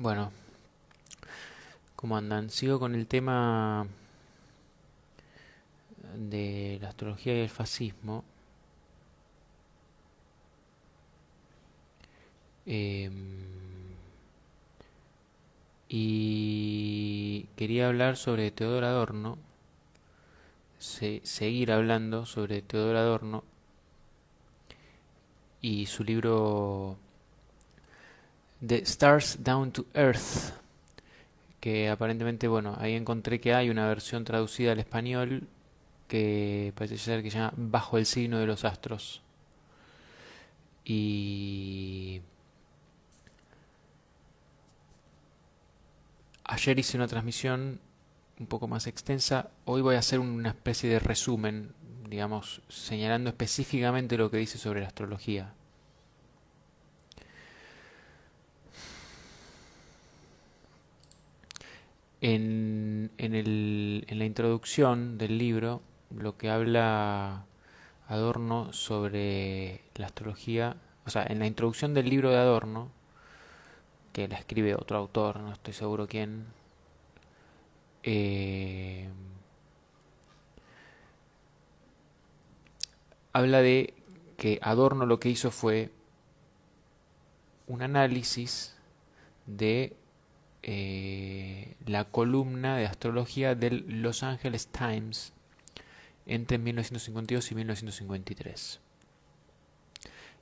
Bueno, ¿cómo andan? Sigo con el tema de la astrología y el fascismo. Em, y quería hablar sobre Teodor Adorno, seguir hablando sobre Teodor Adorno y su libro The Stars Down to Earth, que aparentemente, bueno, ahí encontré que hay una versión traducida al español que parece ser que se llama Bajo el signo de los astros. Y ayer hice una transmisión un poco más extensa. Hoy voy a hacer una especie de resumen, digamos, señalando específicamente lo que dice sobre la astrología. En la introducción del libro, lo que habla Adorno sobre la astrología, o sea, en la introducción del libro de Adorno, que la escribe otro autor, no estoy seguro quién, eh, habla de que Adorno lo que hizo fue un análisis de la columna de astrología del Los Angeles Times entre 1952 y 1953.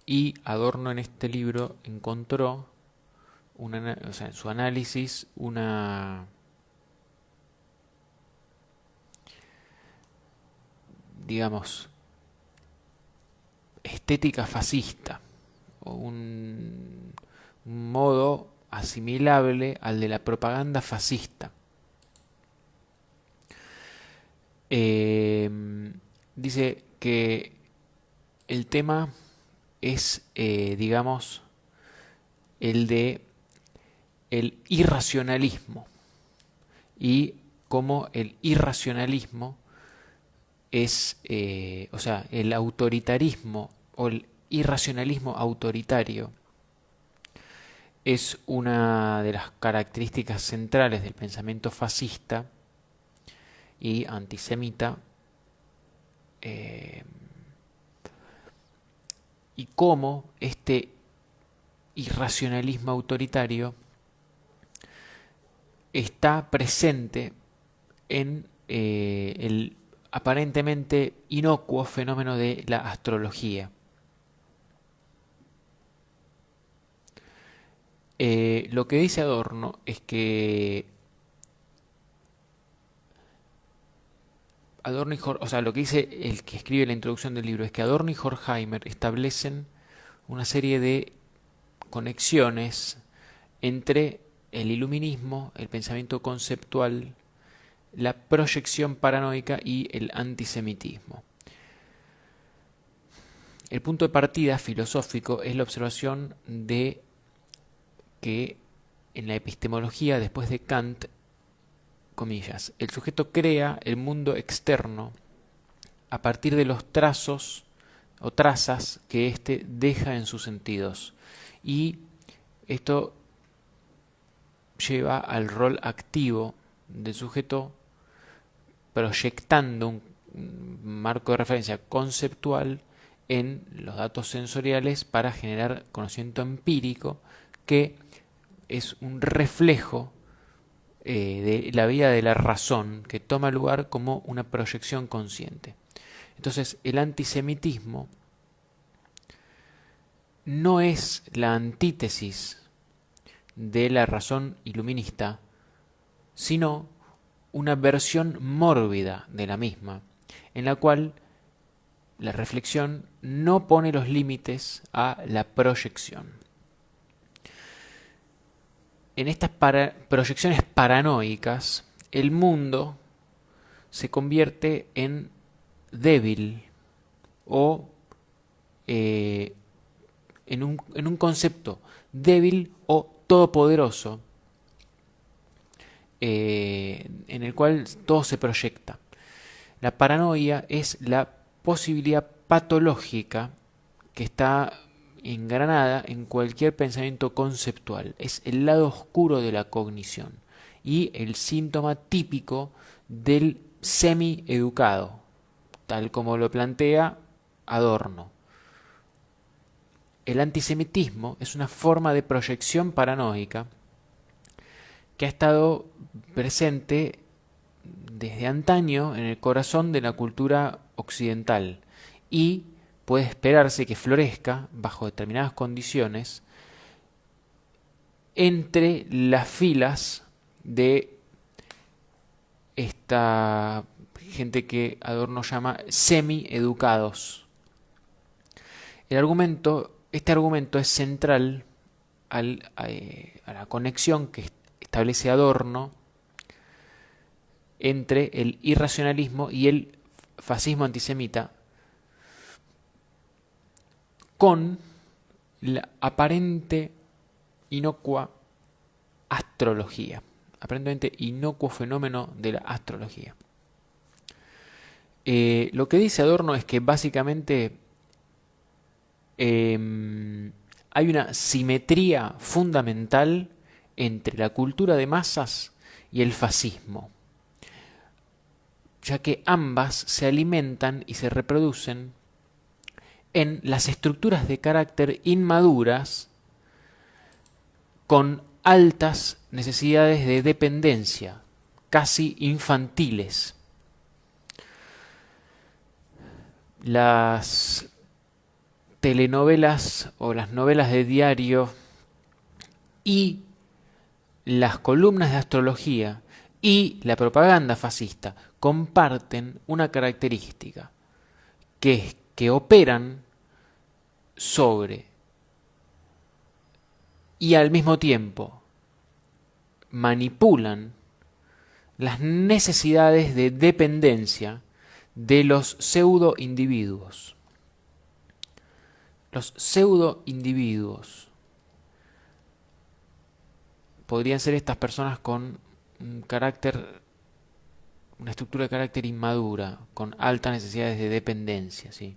Y Adorno en este libro encontró, o sea, en su análisis, una, digamos, estética fascista, o un modo asimilable al de la propaganda fascista. Eh, Dice que el tema es, digamos, el de el irracionalismo y cómo el irracionalismo es, o sea, el autoritarismo o el irracionalismo autoritario es una de las características centrales del pensamiento fascista y antisemita, eh, y cómo este irracionalismo autoritario está presente en el aparentemente inocuo fenómeno de la astrología. Lo que dice Adorno es que Adorno y o sea, lo que dice el que escribe la introducción del libro es que Adorno y Horkheimer establecen una serie de conexiones entre el iluminismo, el pensamiento conceptual, la proyección paranoica y el antisemitismo. El punto de partida filosófico es la observación de que en la epistemología, después de Kant, comillas, el sujeto crea el mundo externo a partir de los trazos o trazas que éste deja en sus sentidos. Y esto lleva al rol activo del sujeto proyectando un marco de referencia conceptual en los datos sensoriales para generar conocimiento empírico que es un reflejo de la vida de la razón que toma lugar como una proyección consciente. Entonces, el antisemitismo no es la antítesis de la razón iluminista, sino una versión mórbida de la misma, en la cual la reflexión no pone los límites a la proyección. En estas proyecciones paranoicas, el mundo se convierte en débil o en un concepto débil o todopoderoso, en el cual todo se proyecta. La paranoia es la posibilidad patológica que está engranada en cualquier pensamiento conceptual. Es el lado oscuro de la cognición y el síntoma típico del semi-educado, tal como lo plantea Adorno. El antisemitismo es una forma de proyección paranoica que ha estado presente desde antaño en el corazón de la cultura occidental y puede esperarse que florezca bajo determinadas condiciones entre las filas de esta gente que Adorno llama semi-educados. Este argumento es central a la conexión que establece Adorno entre el irracionalismo y el fascismo antisemita con la aparentemente inocua fenómeno de la astrología. Lo que dice Adorno es que básicamente hay una simetría fundamental entre la cultura de masas y el fascismo, ya que ambas se alimentan y se reproducen en las estructuras de carácter inmaduras con altas necesidades de dependencia, casi infantiles. Las telenovelas o las novelas de diario y las columnas de astrología y la propaganda fascista comparten una característica, que es que operan sobre y al mismo tiempo manipulan las necesidades de dependencia de los pseudo individuos. Los pseudo individuos podrían ser estas personas con una estructura de carácter inmadura, con altas necesidades de dependencia, ¿sí?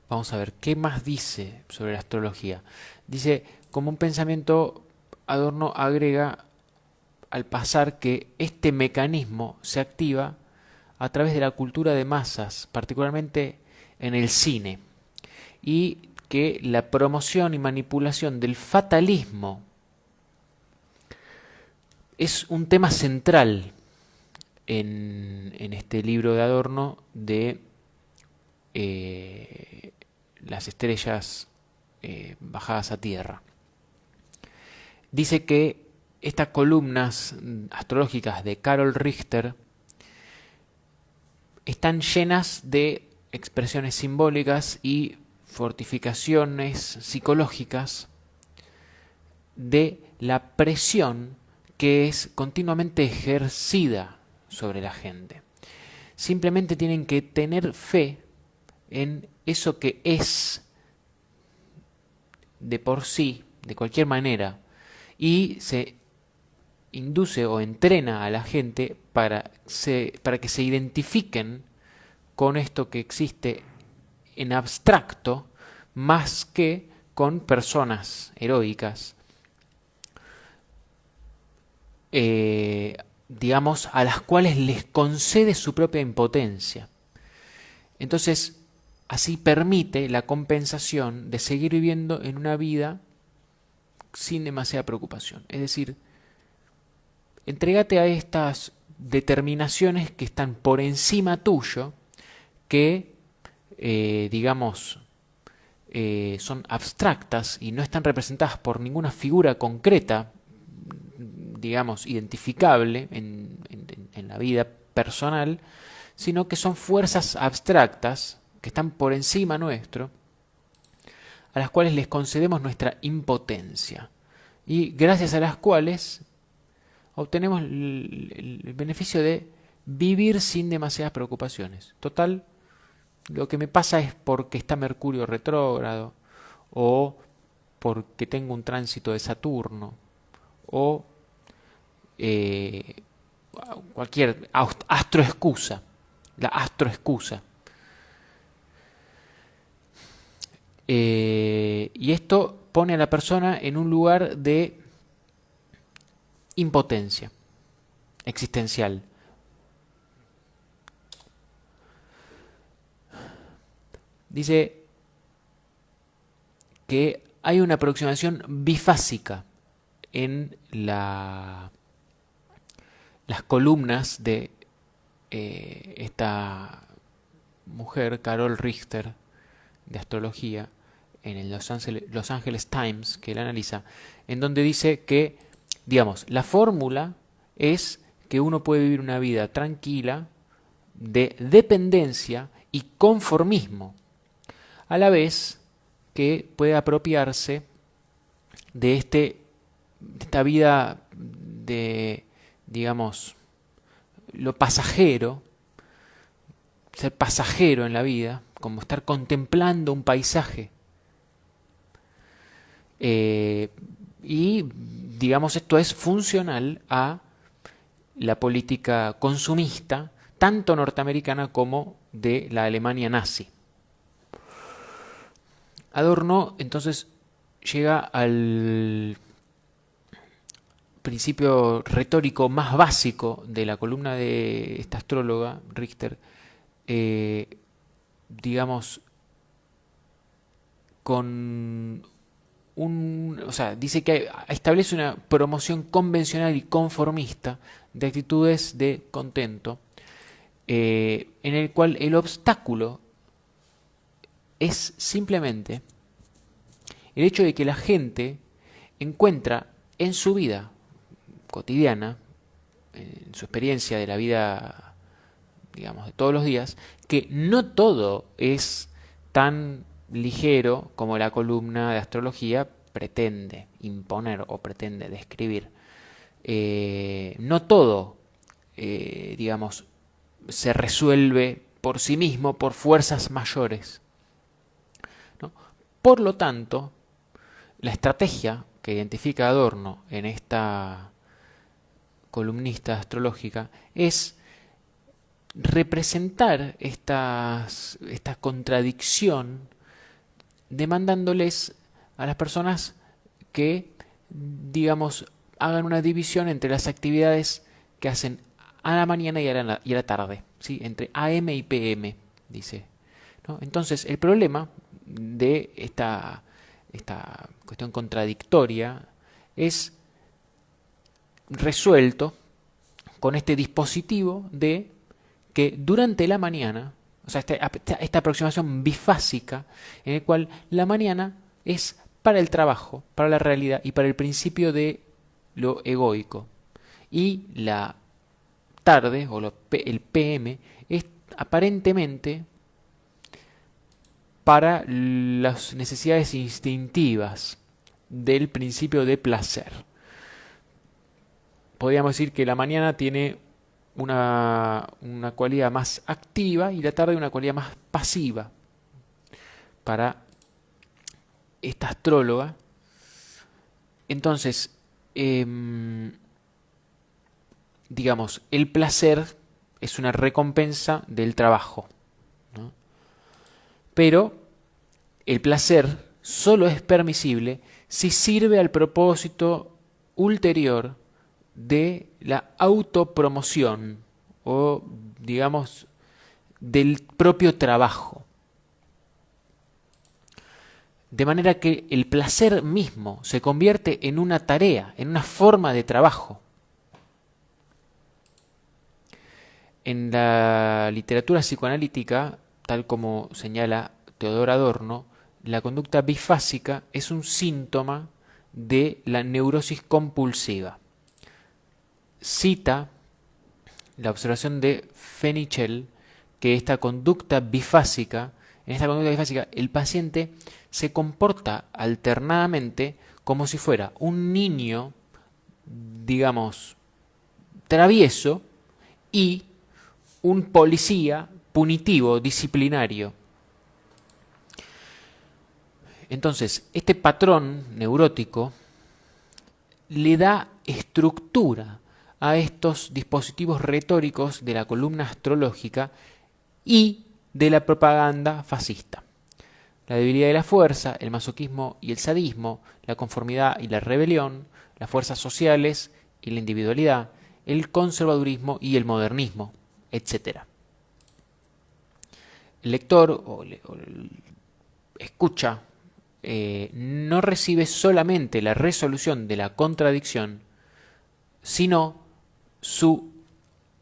Vamos a ver, ¿qué más dice sobre la astrología? Dice, como un pensamiento, Adorno agrega al pasar que este mecanismo se activa a través de la cultura de masas, particularmente en el cine, y que la promoción y manipulación del fatalismo es un tema central en este libro de Adorno de las estrellas bajadas a tierra. Dice que estas columnas astrológicas de Carol Richter están llenas de expresiones simbólicas y fortificaciones psicológicas de la presión que es continuamente ejercida sobre la gente. Simplemente tienen que tener fe en eso que es de por sí, de cualquier manera, y se induce o entrena a la gente para que se identifiquen con esto que existe en abstracto más que con personas heroicas, digamos, a las cuales les concede su propia impotencia. Entonces, así permite la compensación de seguir viviendo en una vida sin demasiada preocupación. Es decir, entrégate a estas determinaciones que están por encima tuyo, que, digamos, son abstractas y no están representadas por ninguna figura concreta, digamos, identificable en la vida personal, sino que son fuerzas abstractas que están por encima nuestro, a las cuales les concedemos nuestra impotencia y gracias a las cuales obtenemos el beneficio de vivir sin demasiadas preocupaciones. Total, lo que me pasa es porque está Mercurio retrógrado, o porque tengo un tránsito de Saturno, o cualquier astroexcusa, la astroexcusa. Y esto pone a la persona en un lugar de impotencia existencial. Dice que hay una aproximación bifásica en las columnas de esta mujer, Carol Richter, de astrología, en el Los Angeles Times, que la analiza, en donde dice que, digamos, la fórmula es que uno puede vivir una vida tranquila, de dependencia y conformismo, a la vez que puede apropiarse de esta vida de, digamos, lo pasajero, ser pasajero en la vida, como estar contemplando un paisaje. Y, digamos, esto es funcional a la política consumista, tanto norteamericana como de la Alemania nazi. Adorno, entonces, llega al principio retórico más básico de la columna de esta astróloga, Richter, digamos, o sea, dice que establece una promoción convencional y conformista de actitudes de contento, en el cual el obstáculo es simplemente el hecho de que la gente encuentra en su vida cotidiana, en su experiencia de la vida, digamos, de todos los días, que no todo es tan ligero como la columna de astrología pretende imponer o pretende describir. No todo, digamos, se resuelve por sí mismo, por fuerzas mayores, ¿no? Por lo tanto, la estrategia que identifica Adorno en esta columnista astrológica es representar esta contradicción, demandándoles a las personas que, digamos, hagan una división entre las actividades que hacen a la mañana y a la tarde, ¿sí? Entre AM y PM, dice, ¿no? Entonces, el problema de esta cuestión contradictoria es resuelto con este dispositivo de que durante la mañana, o sea, esta aproximación bifásica, en el cual la mañana es para el trabajo, para la realidad y para el principio de lo egoico, y la tarde o el PM es aparentemente para las necesidades instintivas del principio de placer. Podríamos decir que la mañana tiene una cualidad más activa y la tarde una cualidad más pasiva. Para esta astróloga, entonces, digamos, el placer es una recompensa del trabajo, ¿no? Pero el placer solo es permisible si sirve al propósito ulterior de la autopromoción o, digamos, del propio trabajo. De manera que el placer mismo se convierte en una tarea, en una forma de trabajo. En la literatura psicoanalítica, tal como señala Teodor Adorno, la conducta bifásica es un síntoma de la neurosis compulsiva. Cita la observación de Fenichel que en esta conducta bifásica, el paciente se comporta alternadamente como si fuera un niño, digamos, travieso y un policía punitivo, disciplinario. Entonces, este patrón neurótico le da estructura a estos dispositivos retóricos de la columna astrológica y de la propaganda fascista. la debilidad y la fuerza, el masoquismo y el sadismo, la conformidad y la rebelión, las fuerzas sociales y la individualidad, el conservadurismo y el modernismo, etc. El lector o escucha no recibe solamente la resolución de la contradicción, sino su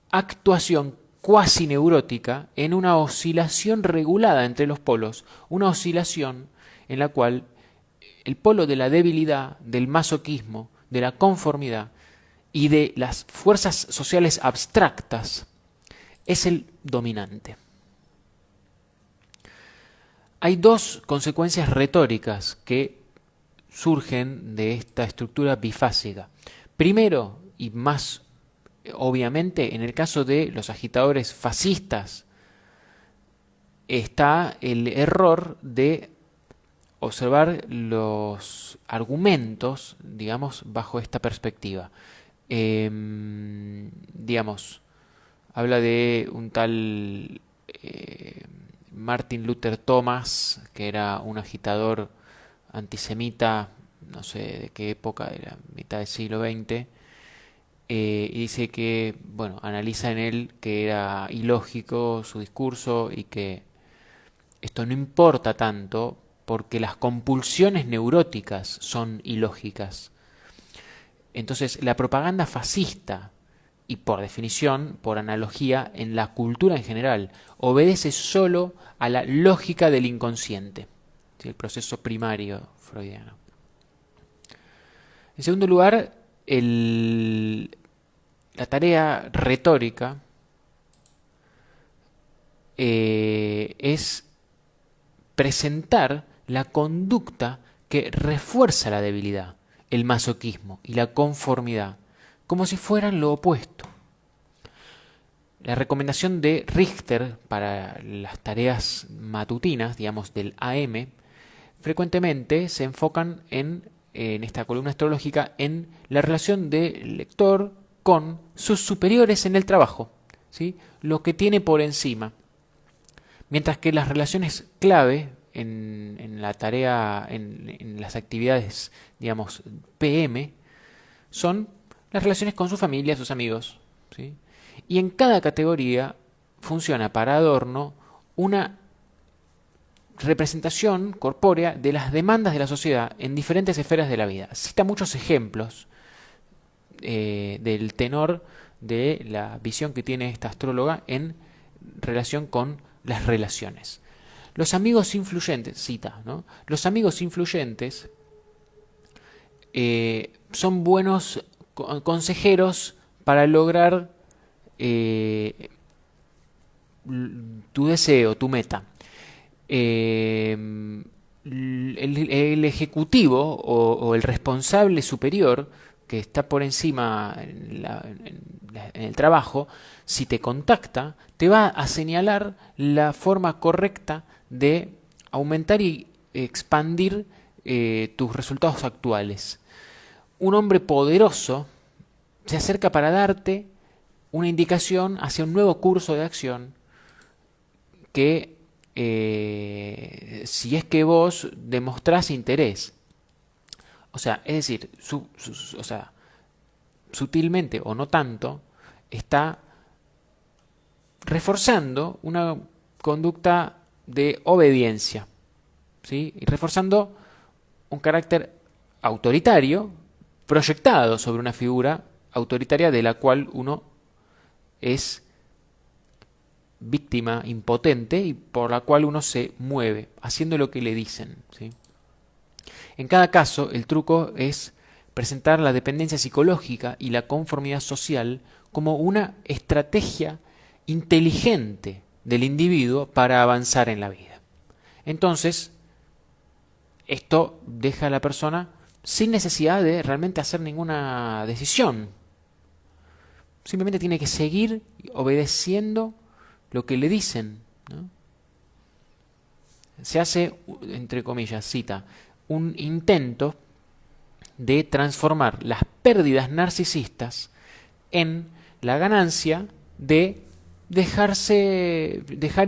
actuación cuasi neurótica en una oscilación regulada entre los polos, una oscilación en la cual el polo de la debilidad, del masoquismo, de la conformidad y de las fuerzas sociales abstractas es el dominante. Hay dos consecuencias retóricas que surgen de esta estructura bifásica. Primero, y más obviamente, en el caso de los agitadores fascistas, está el error de observar los argumentos, digamos, bajo esta perspectiva. Digamos, habla de un tal Martin Luther Thomas, que era un agitador antisemita, no sé de qué época, de la mitad del siglo XX, y dice que, bueno, analiza en él que era ilógico su discurso y que esto no importa tanto porque las compulsiones neuróticas son ilógicas. Entonces, la propaganda fascista, y por definición, por analogía, en la cultura en general, obedece solo a la lógica del inconsciente, ¿sí? El proceso primario freudiano. En segundo lugar, la tarea retórica es presentar la conducta que refuerza la debilidad, el masoquismo y la conformidad, como si fueran lo opuesto. La recomendación de Richter para las tareas matutinas, digamos del AM, frecuentemente se enfocan en esta columna astrológica en la relación del lector con sus superiores en el trabajo, ¿sí? Lo que tiene por encima. Mientras que las relaciones clave en la tarea, en las actividades, digamos, PM, son las relaciones con su familia, sus amigos, ¿sí? Y en cada categoría funciona para adorno una representación corpórea de las demandas de la sociedad en diferentes esferas de la vida. Cita muchos ejemplos del tenor de la visión que tiene esta astróloga en relación con las relaciones. Los amigos influyentes, cita, ¿no? Los amigos influyentes son buenos consejeros para lograr tu deseo, tu meta. El ejecutivo o el responsable superior que está por encima en el trabajo, si te contacta, te va a señalar la forma correcta de aumentar y expandir tus resultados actuales. Un hombre poderoso se acerca para darte una indicación hacia un nuevo curso de acción que si es que vos demostrás interés. O sea, es decir, o sea, sutilmente o no tanto, está reforzando una conducta de obediencia, ¿sí? Y reforzando un carácter autoritario proyectado sobre una figura autoritaria de la cual uno es víctima impotente y por la cual uno se mueve, haciendo lo que le dicen, ¿sí? En cada caso, el truco es presentar la dependencia psicológica y la conformidad social como una estrategia inteligente del individuo para avanzar en la vida. Entonces, esto deja a la persona sin necesidad de realmente hacer ninguna decisión. Simplemente tiene que seguir obedeciendo lo que le dicen, ¿no? Se hace, entre comillas, cita, un intento de transformar las pérdidas narcisistas en la ganancia de dejar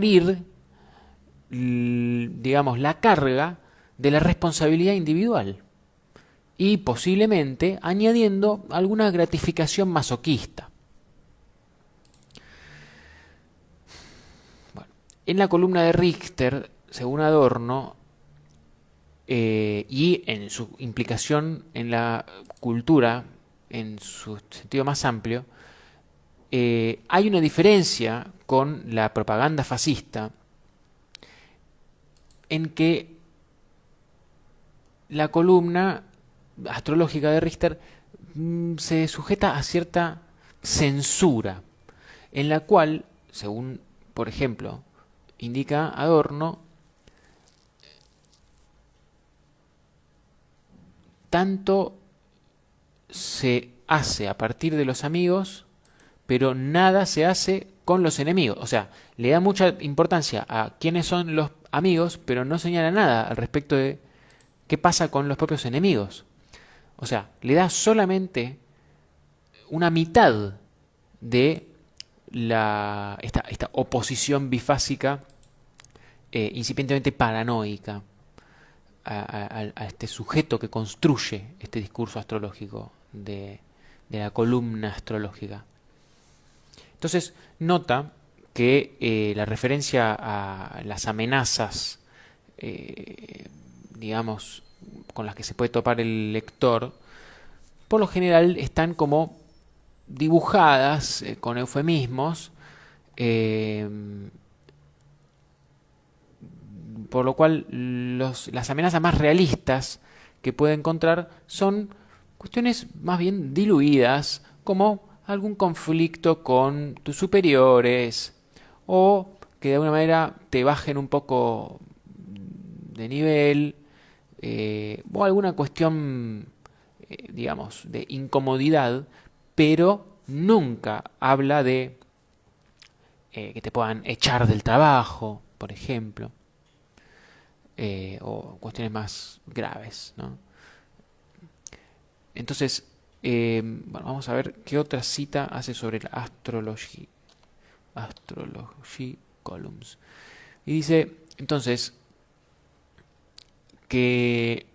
ir digamos, la carga de la responsabilidad individual y posiblemente añadiendo alguna gratificación masoquista. Bueno, en la columna de Richter, según Adorno, y en su implicación en la cultura, en su sentido más amplio, hay una diferencia con la propaganda fascista en que la columna astrológica de Richter se sujeta a cierta censura, en la cual, según, por ejemplo, indica Adorno, tanto se hace a partir de los amigos, pero nada se hace con los enemigos. O sea, le da mucha importancia a quiénes son los amigos, pero no señala nada al respecto de qué pasa con los propios enemigos. O sea, le da solamente una mitad de esta oposición bifásica, incipientemente paranoica, a este sujeto que construye este discurso astrológico de la columna astrológica. Entonces, nota que la referencia a las amenazas, digamos, con las que se puede topar el lector, por lo general están como dibujadas con eufemismos, por lo cual las amenazas más realistas que puede encontrar son cuestiones más bien diluidas, como algún conflicto con tus superiores, o que de alguna manera te bajen un poco de nivel, o alguna cuestión, digamos, de incomodidad, pero nunca habla de que te puedan echar del trabajo, por ejemplo, o cuestiones más graves, ¿no? Entonces, bueno, vamos a ver qué otra cita hace sobre la Astrology Columns. Y dice, entonces, que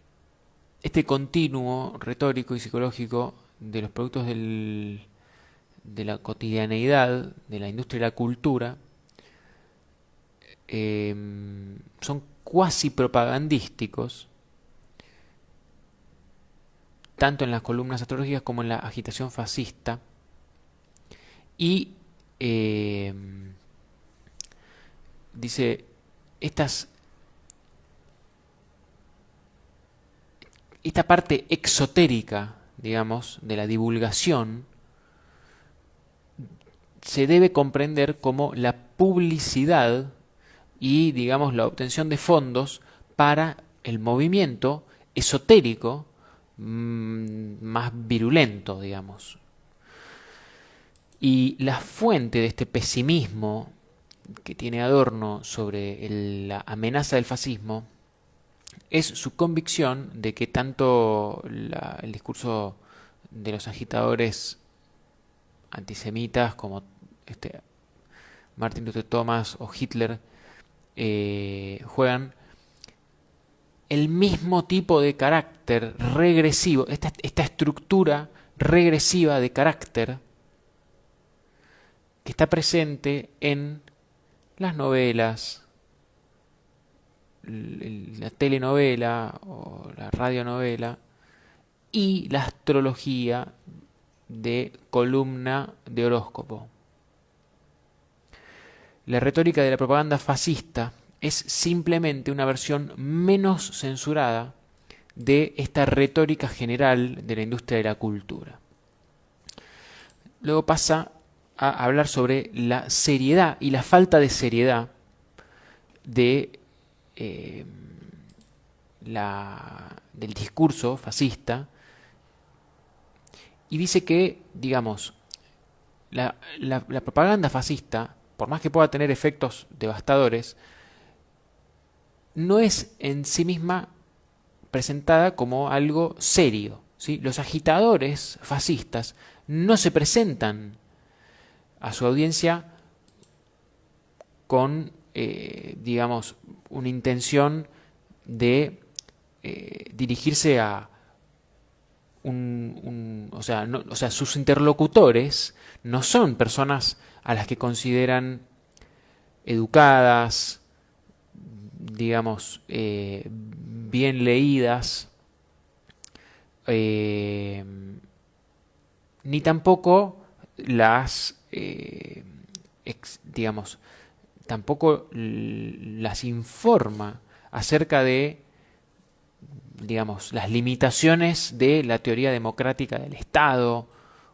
este continuo retórico y psicológico de los productos de la cotidianeidad, de la industria y la cultura, son cuasi propagandísticos, tanto en las columnas astrológicas como en la agitación fascista, y dice, esta parte exotérica, digamos, de la divulgación, se debe comprender como la publicidad y, digamos, la obtención de fondos para el movimiento esotérico más virulento, digamos. Y la fuente de este pesimismo que tiene Adorno sobre la amenaza del fascismo es su convicción de que tanto el discurso de los agitadores antisemitas como Martin Luther Thomas o Hitler juegan el mismo tipo de carácter regresivo, esta estructura regresiva de carácter que está presente en las novelas, la telenovela o la radionovela y la astrología de columna de horóscopo. La retórica de la propaganda fascista es simplemente una versión menos censurada de esta retórica general de la industria de la cultura. Luego pasa a hablar sobre la seriedad y la falta de seriedad de del discurso fascista, y dice que, digamos, la propaganda fascista, por más que pueda tener efectos devastadores, no es en sí misma presentada como algo serio, ¿sí? Los agitadores fascistas no se presentan a su audiencia con digamos, una intención de dirigirse a o sea, o sea, sus interlocutores no son personas a las que consideran educadas, digamos, bien leídas, eh, ni tampoco digamos, tampoco las informa acerca de, digamos, las limitaciones de la teoría democrática del Estado,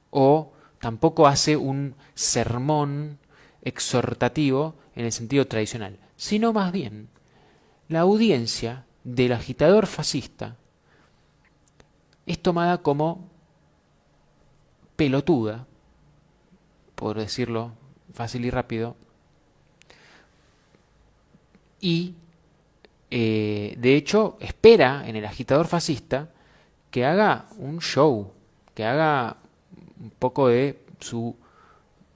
o tampoco hace un sermón exhortativo en el sentido tradicional, sino más bien la audiencia del agitador fascista es tomada como pelotuda, por decirlo fácil y rápido, y de hecho espera en el agitador fascista que haga un show, que haga un poco de su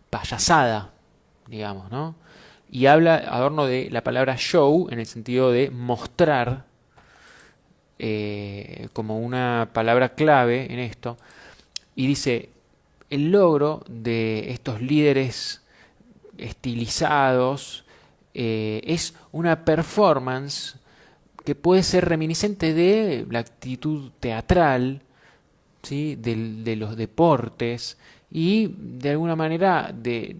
payasada, digamos, ¿no? Y habla, Adorno, de la palabra show en el sentido de mostrar, como una palabra clave en esto, y dice, el logro de estos líderes estilizados es una performance que puede ser reminiscente de la actitud teatral, ¿sí? De los deportes y de alguna manera de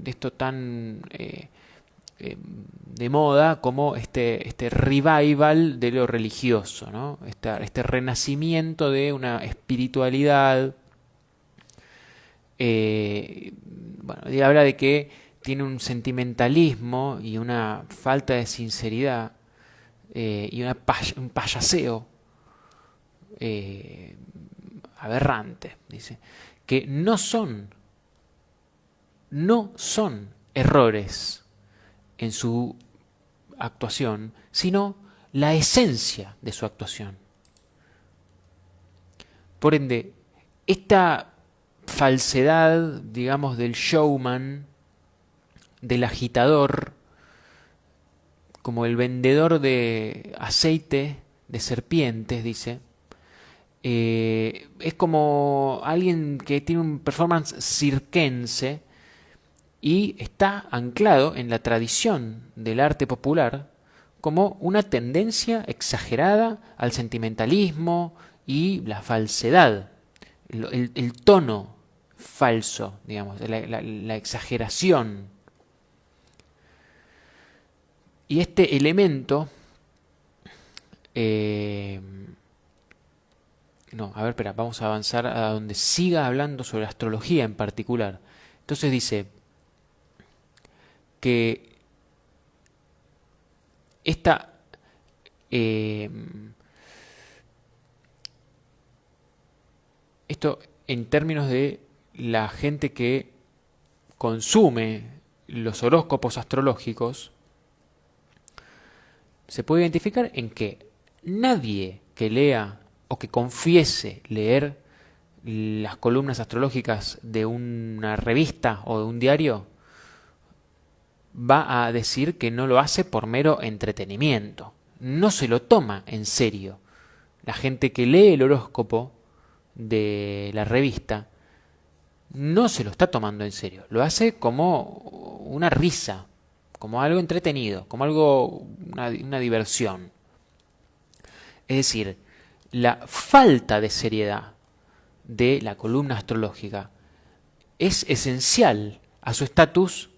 esto tan de moda como este revival de lo religioso, ¿no? Este renacimiento de una espiritualidad. Bueno, y habla de que tiene un sentimentalismo y una falta de sinceridad, y un payaseo eh, aberrante, dice, que no son errores en su actuación, sino la esencia de su actuación. Por ende, esta falsedad, digamos, del showman, del agitador, como el vendedor de aceite de serpientes, dice, es como alguien que tiene un performance circense y está anclado en la tradición del arte popular como una tendencia exagerada al sentimentalismo y la falsedad, el tono falso, digamos, la exageración. Y este elemento, no, a ver, espera, vamos a avanzar a donde siga hablando sobre astrología en particular. Entonces dice que esta esto en términos de la gente que consume los horóscopos astrológicos, se puede identificar en que nadie que lea o que confiese leer las columnas astrológicas de una revista o de un diario va a decir que no lo hace por mero entretenimiento. No se lo toma en serio. La gente que lee el horóscopo de la revista no se lo está tomando en serio. Lo hace como una risa, como algo entretenido, como algo, una diversión. Es decir, la falta de seriedad de la columna astrológica es esencial a su estatus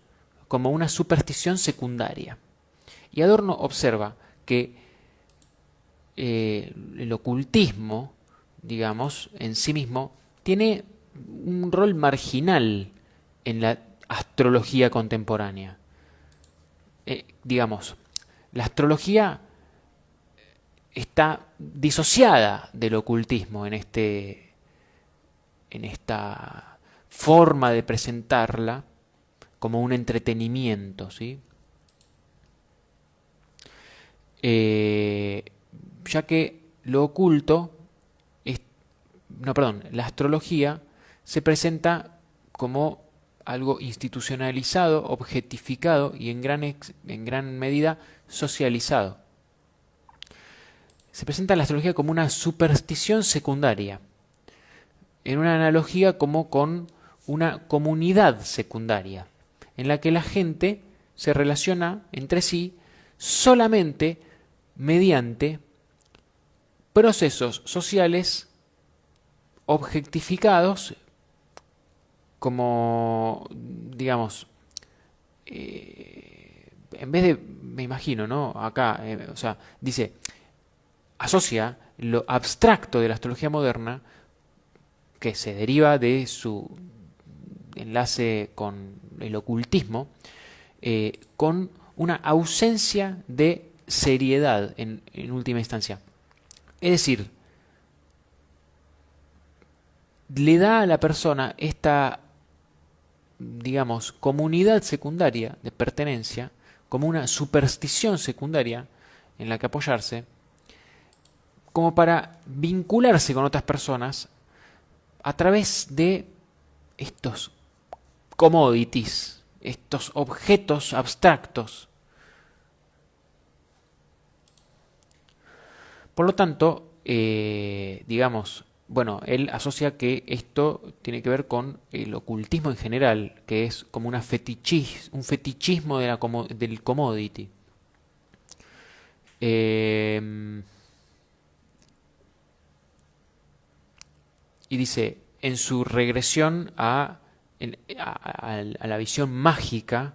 como una superstición secundaria. Y Adorno observa que el ocultismo, digamos, en sí mismo, tiene un rol marginal en la astrología contemporánea. Digamos, la astrología está disociada del ocultismo en esta forma de presentarla como un entretenimiento, ¿sí? Ya que lo oculto la astrología se presenta como algo institucionalizado, objetificado y en gran medida socializado. Se presenta la astrología como una superstición secundaria, en una analogía como con una comunidad secundaria, en la que la gente se relaciona entre sí solamente mediante procesos sociales objetificados como, digamos, en vez de, me imagino, ¿no? Acá, o sea, dice, asocia lo abstracto de la astrología moderna, que se deriva de su enlace con el ocultismo, con una ausencia de seriedad en última instancia. Es decir, le da a la persona esta, digamos, comunidad secundaria de pertenencia, como una superstición secundaria en la que apoyarse, como para vincularse con otras personas a través de estos commodities, estos objetos abstractos. Por lo tanto, digamos, bueno, él asocia que esto tiene que ver con el ocultismo en general, que es como un fetichismo de del commodity. Y dice, en su regresión a la visión mágica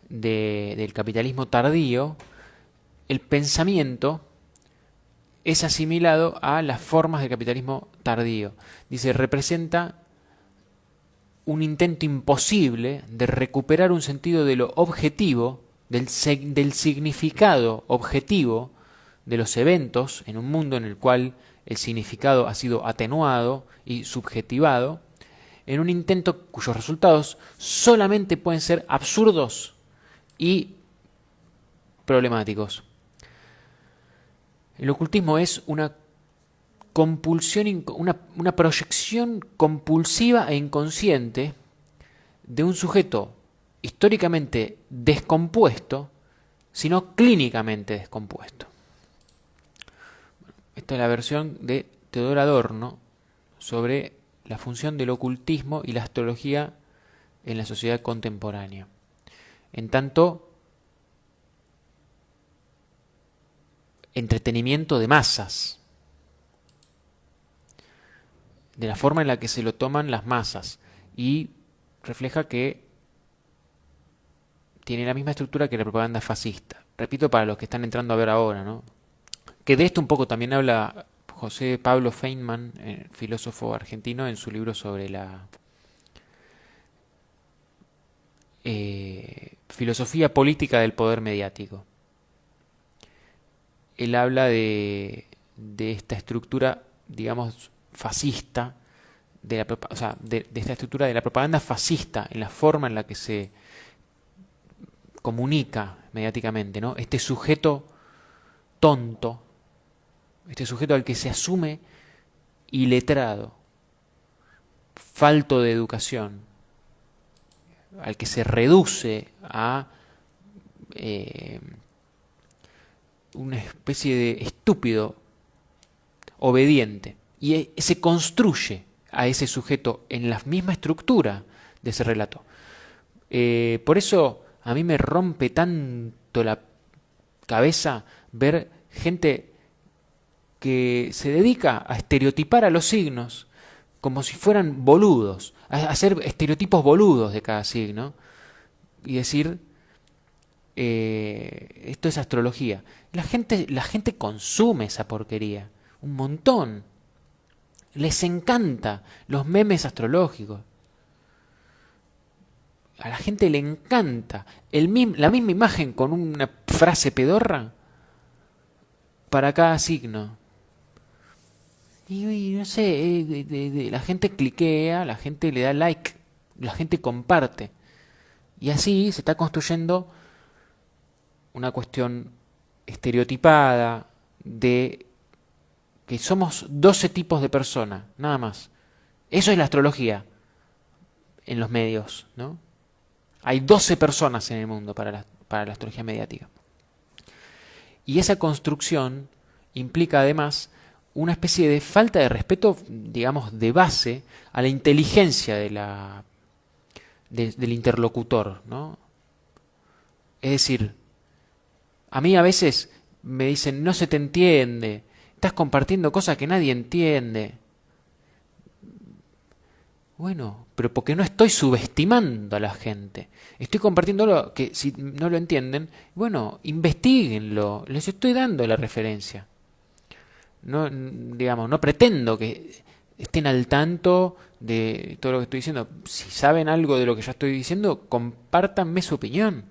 del capitalismo tardío, el pensamiento es asimilado a las formas del capitalismo tardío. Dice, representa un intento imposible de recuperar un sentido de lo objetivo, del significado objetivo de los eventos en un mundo en el cual el significado ha sido atenuado y subjetivado, en un intento cuyos resultados solamente pueden ser absurdos y problemáticos. El ocultismo es una compulsión, una proyección compulsiva e inconsciente de un sujeto históricamente descompuesto, sino clínicamente descompuesto. Esta es la versión de Theodor Adorno sobre la función del ocultismo y la astrología en la sociedad contemporánea. En tanto, entretenimiento de masas, de la forma en la que se lo toman las masas, y refleja que tiene la misma estructura que la propaganda fascista. Repito para los que están entrando a ver ahora, ¿no? Que de esto un poco también habla José Pablo Feynman, filósofo argentino, en su libro sobre la filosofía política del poder mediático. Él habla de esta estructura, digamos, fascista, de esta estructura de la propaganda fascista, en la forma en la que se comunica mediáticamente, ¿no? Este sujeto tonto, este sujeto al que se asume iletrado, falto de educación, al que se reduce a una especie de estúpido obediente, y se construye a ese sujeto en la misma estructura de ese relato. Por eso a mí me rompe tanto la cabeza ver gente que se dedica a estereotipar a los signos como si fueran boludos, a hacer estereotipos boludos de cada signo y decir, esto es astrología. La gente consume esa porquería, un montón. Les encanta los memes astrológicos. A la gente le encanta la misma imagen con una frase pedorra para cada signo. Y no sé, la gente cliquea, la gente le da like, la gente comparte. Y así se está construyendo una cuestión estereotipada de que somos 12 tipos de personas, nada más. Eso es la astrología. en los medios, ¿no? Hay 12 personas en el mundo para la astrología mediática. Y esa construcción implica además una especie de falta de respeto, digamos, de base a la inteligencia del interlocutor, ¿no? Es decir, a mí a veces me dicen, no se te entiende, estás compartiendo cosas que nadie entiende. Bueno, pero porque no estoy subestimando a la gente. Estoy compartiendo lo que si no lo entienden, bueno, investiguenlo. Les estoy dando la referencia. No, digamos, no pretendo que estén al tanto de todo lo que estoy diciendo. Si saben algo de lo que yo estoy diciendo, compártanme su opinión.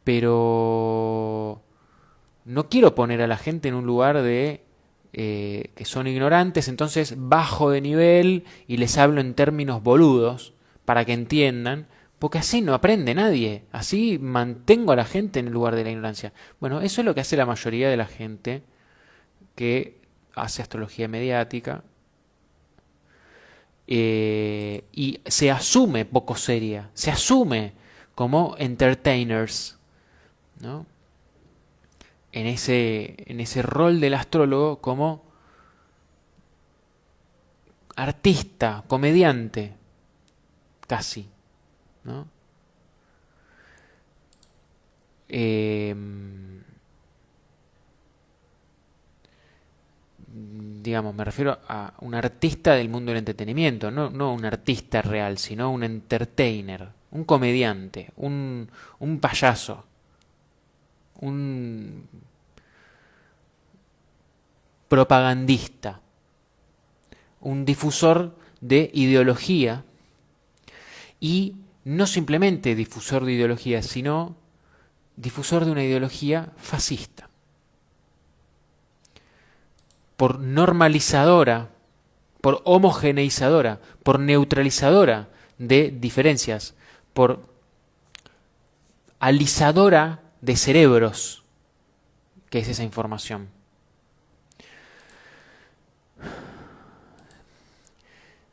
Pero no quiero poner a la gente en un lugar de que son ignorantes, entonces bajo de nivel y les hablo en términos boludos para que entiendan, porque así no aprende nadie, así mantengo a la gente en el lugar de la ignorancia. Bueno, eso es lo que hace la mayoría de la gente que hace astrología mediática y se asume poco seria, se asume como entertainers, ¿no? En ese rol del astrólogo como artista, comediante, casi, ¿no? Digamos, me refiero a un artista del mundo del entretenimiento, no un artista real, sino un entertainer, un comediante, un payaso, un propagandista, un difusor de ideología y no simplemente difusor de ideología, sino difusor de una ideología fascista. Por normalizadora, por homogeneizadora, por neutralizadora de diferencias, por alisadora de cerebros, que es esa información.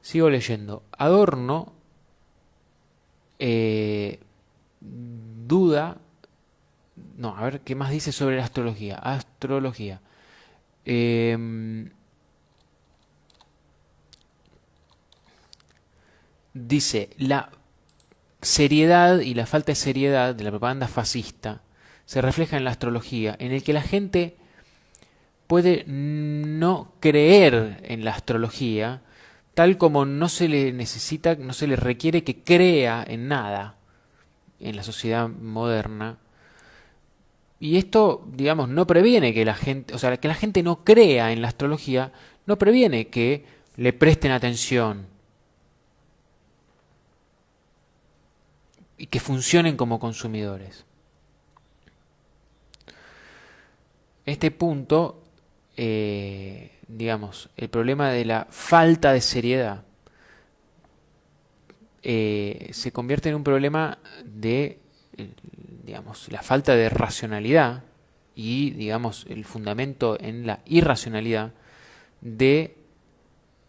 Sigo leyendo. Adorno duda. No, a ver qué más dice sobre la astrología. Astrología. Dice, la seriedad y la falta de seriedad de la propaganda fascista se refleja en la astrología, en el que la gente puede no creer en la astrología, tal como no se le necesita, no se le requiere que crea en nada en la sociedad moderna. Y esto, digamos, no previene que la gente, o sea, que la gente no crea en la astrología, no previene que le presten atención y que funcionen como consumidores. Este punto, digamos, el problema de la falta de seriedad se convierte en un problema de, digamos, la falta de racionalidad y, digamos, el fundamento en la irracionalidad de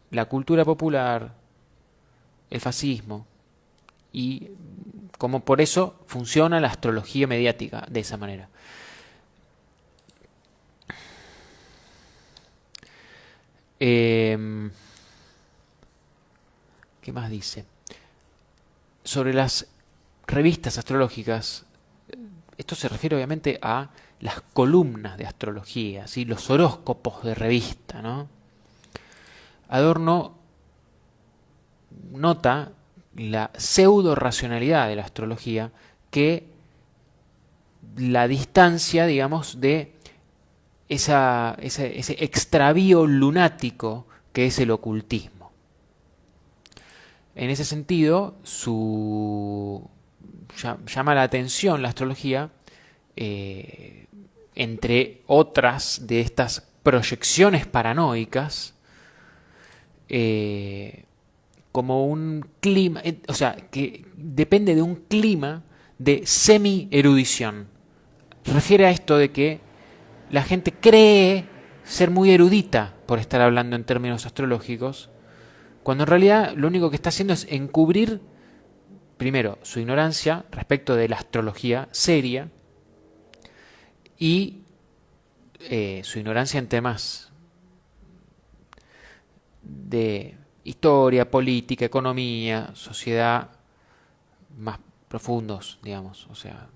la cultura popular, el fascismo, y como por eso funciona la astrología mediática de esa manera. ¿Qué más dice? Sobre las revistas astrológicas, esto se refiere obviamente a las columnas de astrología, ¿sí? Los horóscopos de revista, ¿no? Adorno nota la pseudo racionalidad de la astrología que la distancia, digamos, de ese extravío lunático que es el ocultismo. En ese sentido, llama la atención la astrología, entre otras de estas proyecciones paranoicas, como un clima, o sea, que depende de un clima de semi-erudición. Refiere a esto de que la gente cree ser muy erudita por estar hablando en términos astrológicos, cuando en realidad lo único que está haciendo es encubrir, primero, su ignorancia respecto de la astrología seria y su ignorancia en temas de historia, política, economía, sociedad más profundos, digamos. O sea,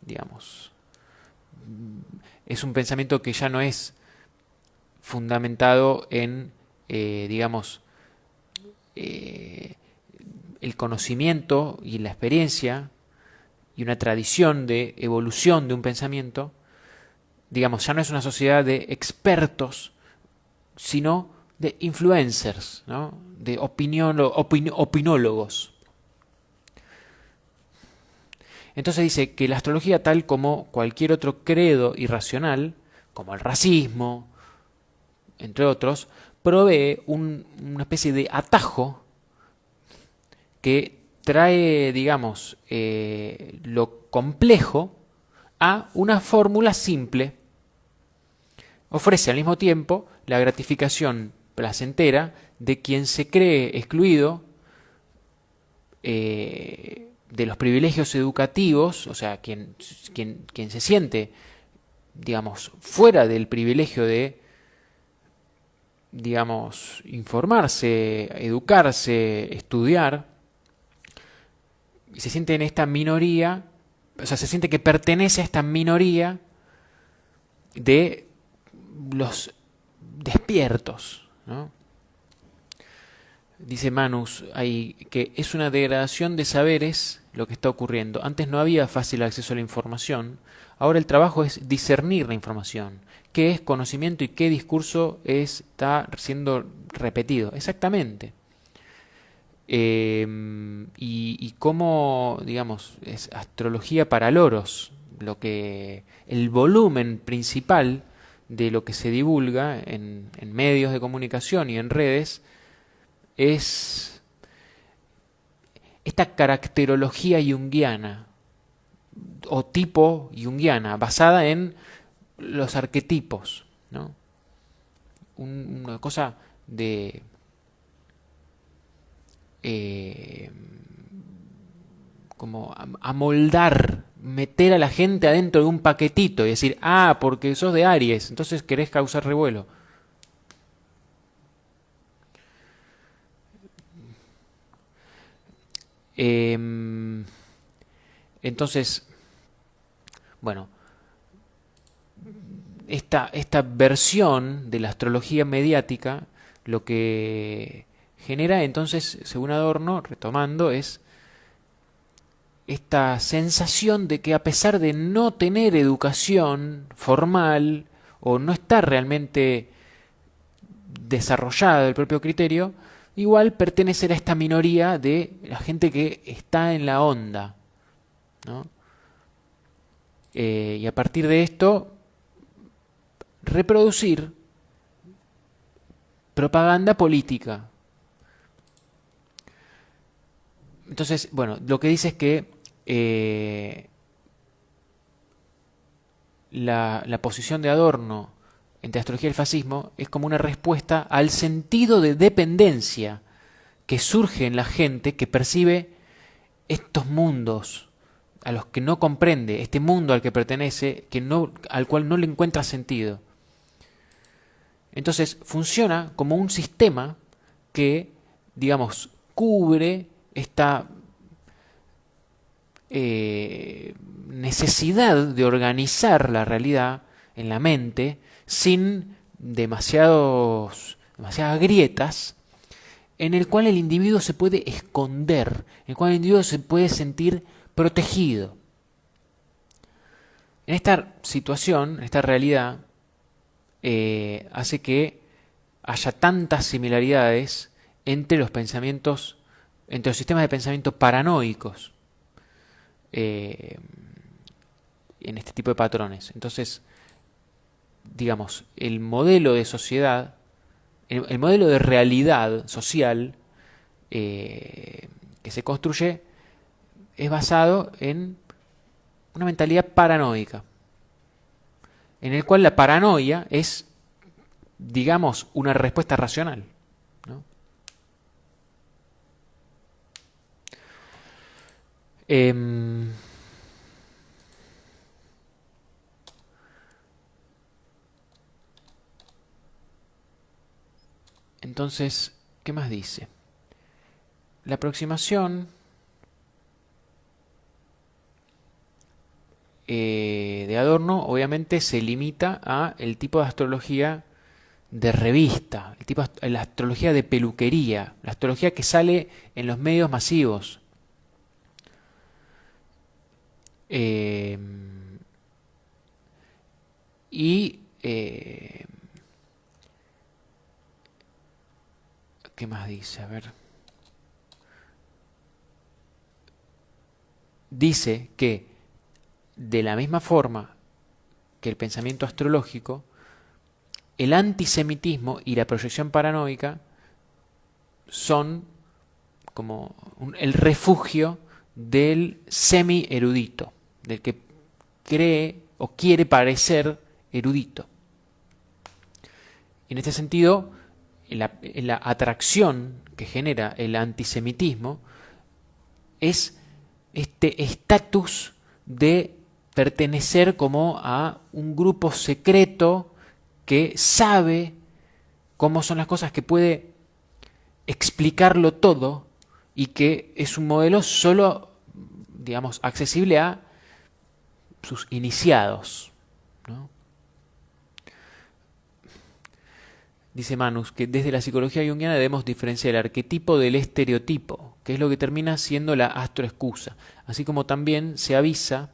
digamos, es un pensamiento que ya no es fundamentado en, digamos, el conocimiento y la experiencia y una tradición de evolución de un pensamiento, digamos, ya no es una sociedad de expertos, sino de influencers, ¿no? De opinólogos. Entonces dice que la astrología, tal como cualquier otro credo irracional, como el racismo, entre otros, provee una especie de atajo que trae, digamos, lo complejo a una fórmula simple. Ofrece al mismo tiempo la gratificación placentera de quien se cree excluido de los privilegios educativos, o sea, quien se siente, digamos, fuera del privilegio de, digamos, informarse, educarse, estudiar, y se siente en esta minoría, o sea, se siente que pertenece a esta minoría de los despiertos, ¿no? Dice Manus ahí que es una degradación de saberes lo que está ocurriendo. Antes no había fácil acceso a la información, ahora el trabajo es discernir la información, qué es conocimiento y qué discurso está siendo repetido. Exactamente. Y cómo, digamos, es astrología para loros, el volumen principal de lo que se divulga en medios de comunicación y en redes es esta caracterología junguiana o tipo junguiana basada en los arquetipos, ¿no? Una cosa de como amoldar, meter a la gente adentro de un paquetito y decir, ah, porque sos de Aries, entonces querés causar revuelo. Entonces, bueno, esta versión de la astrología mediática lo que genera entonces, según Adorno, retomando, es esta sensación de que a pesar de no tener educación formal o no estar realmente desarrollado el propio criterio, igual pertenecer a esta minoría de la gente que está en la onda, ¿no? Y a partir de esto, reproducir propaganda política. Entonces, bueno, lo que dice es que la posición de Adorno entre astrología y el fascismo es como una respuesta al sentido de dependencia que surge en la gente que percibe estos mundos a los que no comprende, este mundo al que pertenece, al cual no le encuentra sentido. Entonces funciona como un sistema que, digamos, cubre esta necesidad de organizar la realidad en la mente sin demasiadas grietas, en el cual el individuo se puede esconder, en el cual el individuo se puede sentir protegido. En esta situación, en esta realidad, hace que haya tantas similaridades entre los pensamientos, entre los sistemas de pensamiento paranoicos en este tipo de patrones. Entonces, digamos, el modelo de sociedad, el modelo de realidad social que se construye es basado en una mentalidad paranoica, en el cual la paranoia es digamos, una respuesta racional, ¿no? Entonces, ¿qué más dice? La aproximación de Adorno obviamente se limita a el tipo de astrología de revista, la astrología de peluquería, la astrología que sale en los medios masivos. Eh, y ¿qué más dice? A ver. Dice que de la misma forma que el pensamiento astrológico, el antisemitismo y la proyección paranoica son como el refugio del semi-erudito, del que cree o quiere parecer erudito. En este sentido, la atracción que genera el antisemitismo es este estatus de pertenecer como a un grupo secreto que sabe cómo son las cosas, que puede explicarlo todo y que es un modelo solo, digamos, accesible a sus iniciados, ¿no? Dice Manus que desde la psicología junguiana debemos diferenciar el arquetipo del estereotipo, que es lo que termina siendo la astroexcusa, así como también se avisa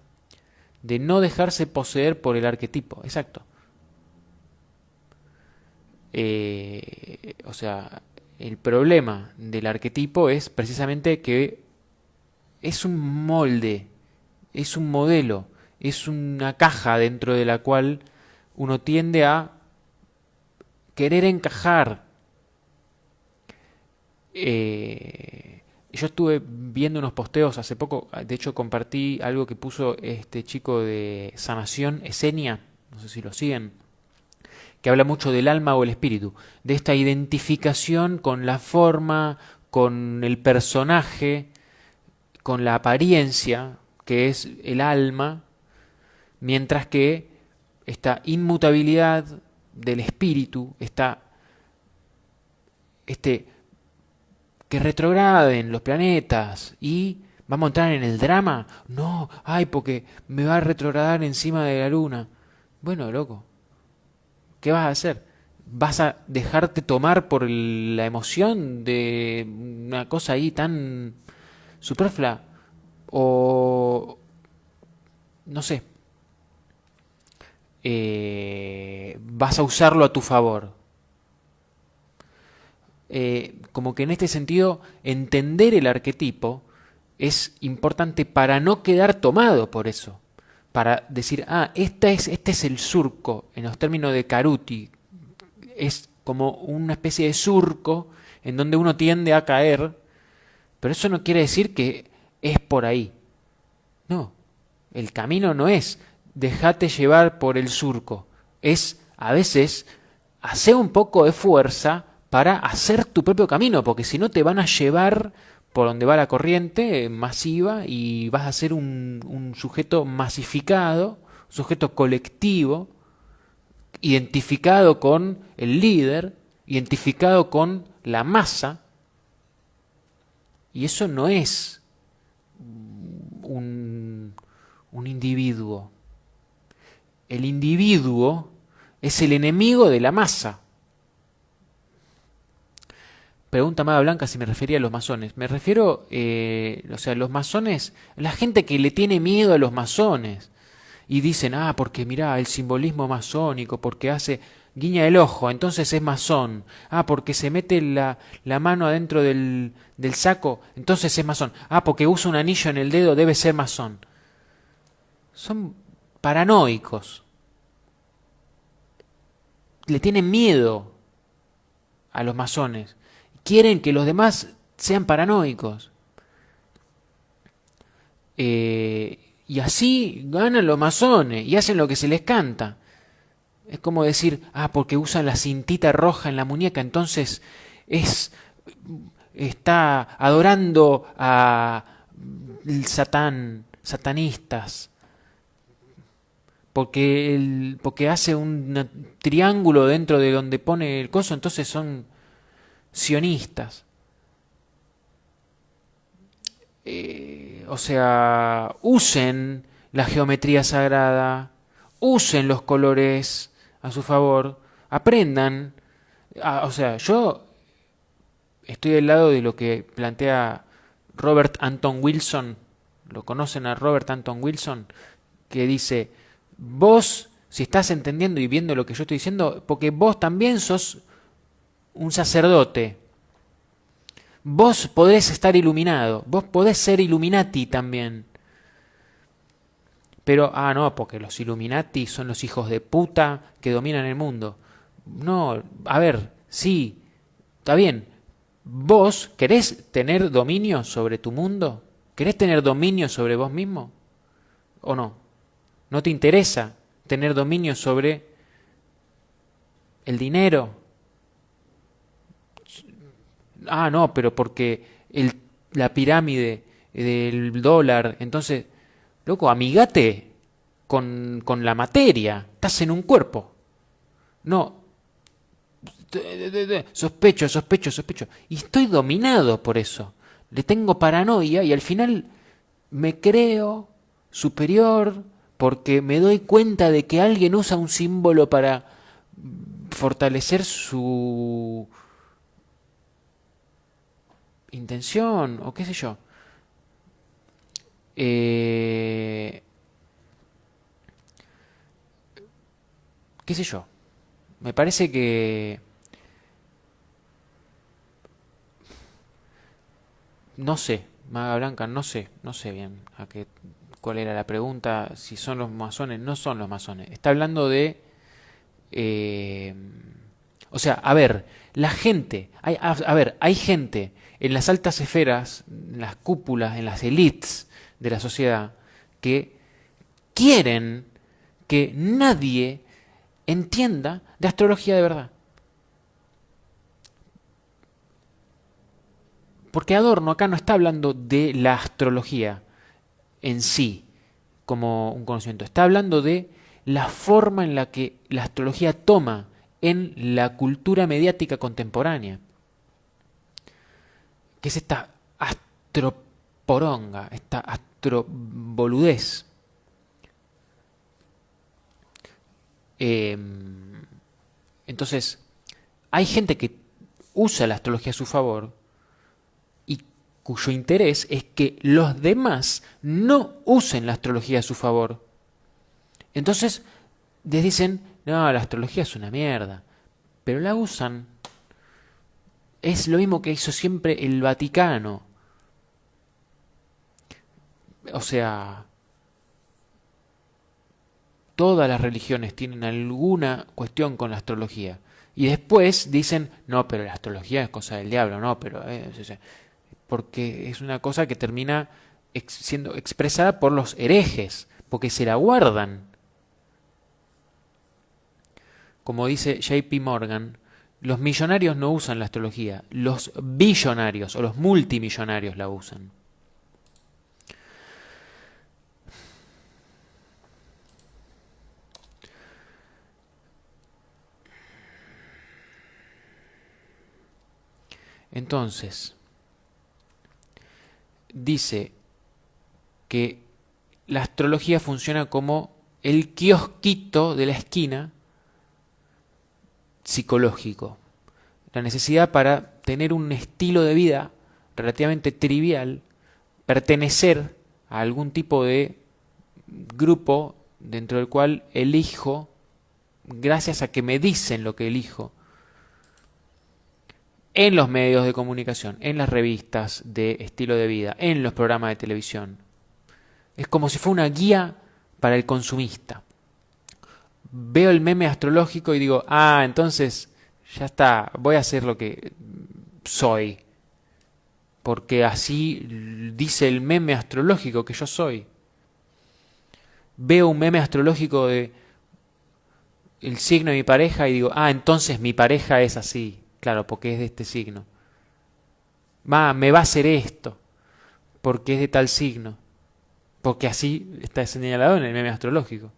de no dejarse poseer por el arquetipo. Exacto. O sea, el problema del arquetipo es precisamente que es un molde, es un modelo, es una caja dentro de la cual uno tiende a querer encajar. Yo estuve viendo unos posteos hace poco, de hecho compartí algo que puso este chico de Sanación, Esenia, no sé si lo siguen, que habla mucho del alma o el espíritu, de esta identificación con la forma, con el personaje, con la apariencia, que es el alma, mientras que esta inmutabilidad del espíritu, este que retrograden los planetas y vamos a entrar en el drama. No, ay, porque me va a retrogradar encima de la luna. Bueno, loco, ¿qué vas a hacer? ¿Vas a dejarte tomar por la emoción de una cosa ahí tan superflua? O no sé, vas a usarlo a tu favor. Como que en este sentido entender el arquetipo es importante para no quedar tomado por eso, para decir, ah, este es el surco, en los términos de Caruti, es como una especie de surco en donde uno tiende a caer, pero eso no quiere decir que es por ahí. No, el camino no es dejate llevar por el surco, es a veces hacer un poco de fuerza para hacer tu propio camino, porque si no te van a llevar por donde va la corriente masiva y vas a ser un sujeto masificado, un sujeto colectivo, identificado con el líder, identificado con la masa, y eso no es un individuo. El individuo es el enemigo de la masa. Pregunta Amada Blanca si me refería a los masones. Me refiero, o sea, los masones, la gente que le tiene miedo a los masones y dicen, ah, porque mirá, el simbolismo masónico, porque hace guiña el ojo, entonces es masón. Ah, porque se mete la mano adentro del saco, entonces es masón. Ah, porque usa un anillo en el dedo, debe ser masón. Son paranoicos. Le tienen miedo a los masones. Quieren que los demás sean paranoicos. Y así ganan los masones y hacen lo que se les canta. Es como decir, porque usan la cintita roja en la muñeca, entonces es está adorando a el Satán, satanistas, porque hace un triángulo dentro de donde pone el coso, entonces son sionistas. O sea, usen la geometría sagrada, usen los colores a su favor, aprendan. O sea, yo estoy del lado de lo que plantea Robert Anton Wilson. ¿Lo conocen a Robert Anton Wilson? Que dice, vos, si estás entendiendo y viendo lo que yo estoy diciendo, porque vos también sos un sacerdote. Vos podés estar iluminado, vos podés ser Illuminati también. Pero, no, porque los Illuminati son los hijos de puta que dominan el mundo. No, a ver, sí, está bien. ¿Vos querés tener dominio sobre tu mundo? ¿Querés tener dominio sobre vos mismo? ¿O no? ¿No te interesa tener dominio sobre el dinero? No, pero porque la pirámide del dólar, entonces, loco, amigate con la materia, estás en un cuerpo. No, sospecho, sospecho, sospecho. Y estoy dominado por eso. Le tengo paranoia y al final me creo superior porque me doy cuenta de que alguien usa un símbolo para fortalecer su intención o qué sé yo. Qué sé yo. Me parece que no sé, Maga Blanca, no sé bien cuál era la pregunta, si son los masones, no son los masones. Está hablando de, eh, o sea, a ver, la gente, a ver, hay gente en las altas esferas, en las cúpulas, en las élites de la sociedad, que quieren que nadie entienda de astrología de verdad. Porque Adorno acá no está hablando de la astrología en sí, como un conocimiento. Está hablando de la forma en la que la astrología toma en la cultura mediática contemporánea, que es esta astroporonga, esta astroboludez. Eh, entonces, hay gente que usa la astrología a su favor y cuyo interés es que los demás no usen la astrología a su favor. Entonces les dicen, no, la astrología es una mierda, pero la usan. Es lo mismo que hizo siempre el Vaticano. O sea, todas las religiones tienen alguna cuestión con la astrología. Y después dicen, no, pero la astrología es cosa del diablo, no, pero... porque es una cosa que termina siendo expresada por los herejes, porque se la guardan. Como dice JP Morgan, los millonarios no usan la astrología, los billonarios o los multimillonarios la usan. Entonces, dice que la astrología funciona como el kiosquito de la esquina psicológico. La necesidad para tener un estilo de vida relativamente trivial, pertenecer a algún tipo de grupo dentro del cual elijo, gracias a que me dicen lo que elijo, en los medios de comunicación, en las revistas de estilo de vida, en los programas de televisión. Es como si fuera una guía para el consumista. Veo el meme astrológico y digo, entonces ya está, voy a hacer lo que soy. Porque así dice el meme astrológico que yo soy. Veo un meme astrológico de el signo de mi pareja y digo, ah, entonces mi pareja es así. Claro, porque es de este signo. Me va a hacer esto, porque es de tal signo. Porque así está señalado en el meme astrológico.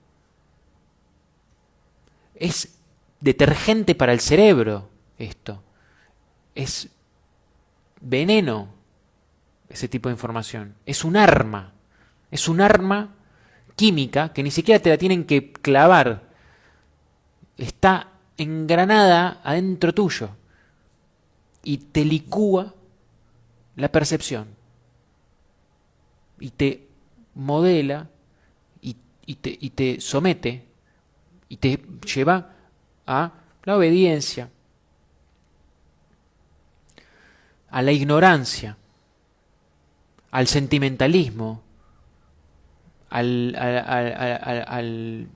Es detergente para el cerebro esto. Es veneno ese tipo de información. Es un arma. Es un arma química que ni siquiera te la tienen que clavar. Está engranada adentro tuyo. Y te licúa la percepción. Y te modela y te somete y te lleva a la obediencia, a la ignorancia, al sentimentalismo, al, al- al- al- al-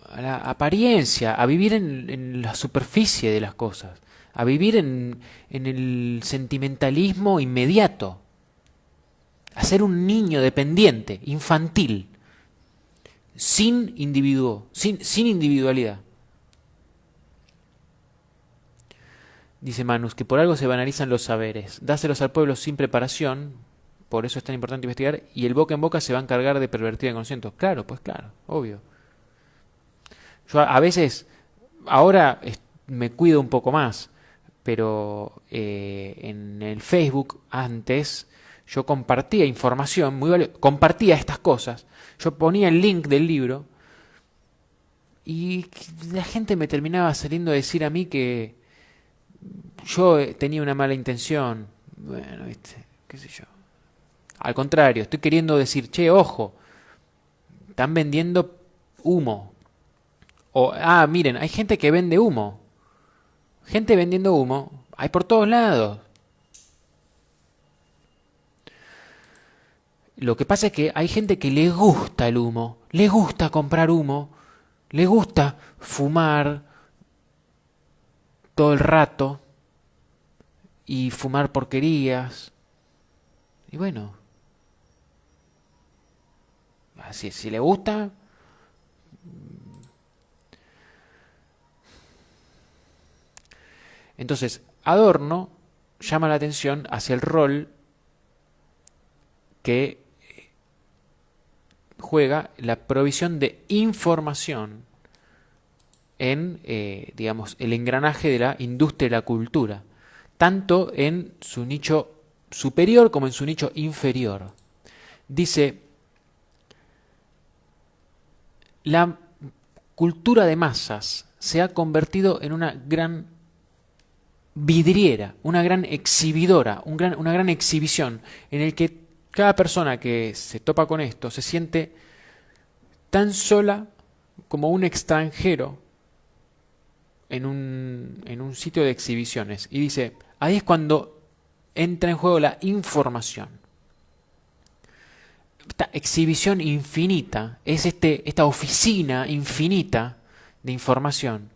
a la apariencia, a vivir en la superficie de las cosas, a vivir en el sentimentalismo inmediato, a ser un niño dependiente, infantil, sin individuo, sin individualidad. Dice Manus que por algo se banalizan los saberes, dáselos al pueblo sin preparación, por eso es tan importante investigar, y el boca en boca se va a encargar de pervertir el conocimiento. Claro, pues claro, obvio. Yo a veces, ahora me cuido un poco más, pero en el Facebook antes yo compartía información muy valiosa, compartía estas cosas, yo ponía el link del libro y la gente me terminaba saliendo a decir a mí que yo tenía una mala intención. Bueno, viste, qué sé yo. Al contrario, estoy queriendo decir, che, ojo, están vendiendo humo. O, miren, hay gente que vende humo. Gente vendiendo humo, hay por todos lados. Lo que pasa es que hay gente que le gusta el humo, le gusta comprar humo, le gusta fumar todo el rato y fumar porquerías. Y bueno, así si le gusta. Entonces, Adorno llama la atención hacia el rol que juega la provisión de información en, digamos, el engranaje de la industria de la cultura, tanto en su nicho superior como en su nicho inferior. Dice, la cultura de masas se ha convertido en una gran vidriera, una gran exhibidora, una gran exhibición en el que cada persona que se topa con esto se siente tan sola como un extranjero en un sitio de exhibiciones. Y dice, ahí es cuando entra en juego la información. Esta exhibición infinita es esta oficina infinita de información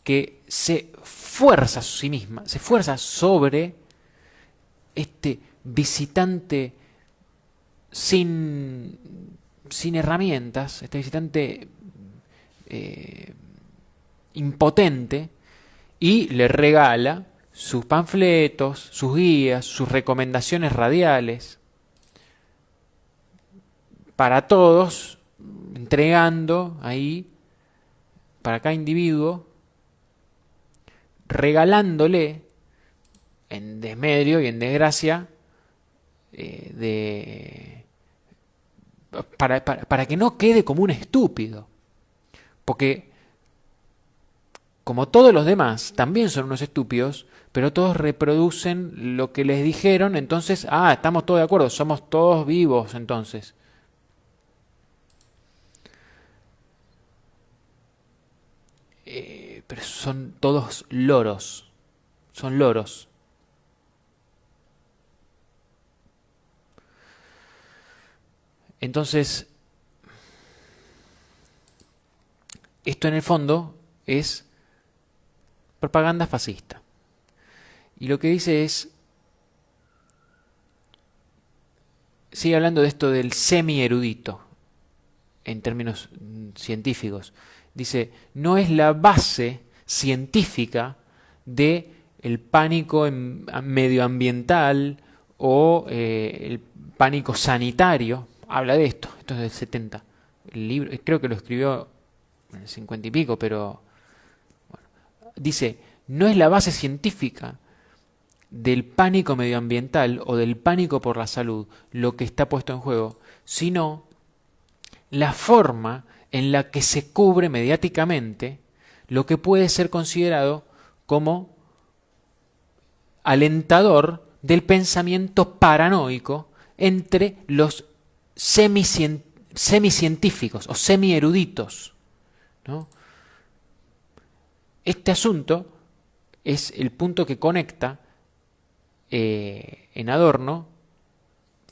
que se fuerza a sí misma, se fuerza sobre este visitante sin, sin herramientas, este visitante eh, impotente, y le regala sus panfletos, sus guías, sus recomendaciones radiales para todos, entregando ahí para cada individuo, regalándole en desmedro y en desgracia de para que no quede como un estúpido. Porque como todos los demás también son unos estúpidos, pero todos reproducen lo que les dijeron, entonces, estamos todos de acuerdo, somos todos vivos entonces. Pero son todos loros, son loros. Entonces, esto en el fondo es propaganda fascista. Y lo que dice es, sigue hablando de esto del semi-erudito. en términos científicos. Dice, no es la base científica de el pánico medioambiental o el pánico sanitario. Habla de esto es del 70. El libro, creo que lo escribió en el 50 y pico, pero bueno, dice, no es la base científica del pánico medioambiental o del pánico por la salud lo que está puesto en juego, sino la forma en la que se cubre mediáticamente lo que puede ser considerado como alentador del pensamiento paranoico entre los semicientíficos o semieruditos, ¿no? Este asunto es el punto que conecta en Adorno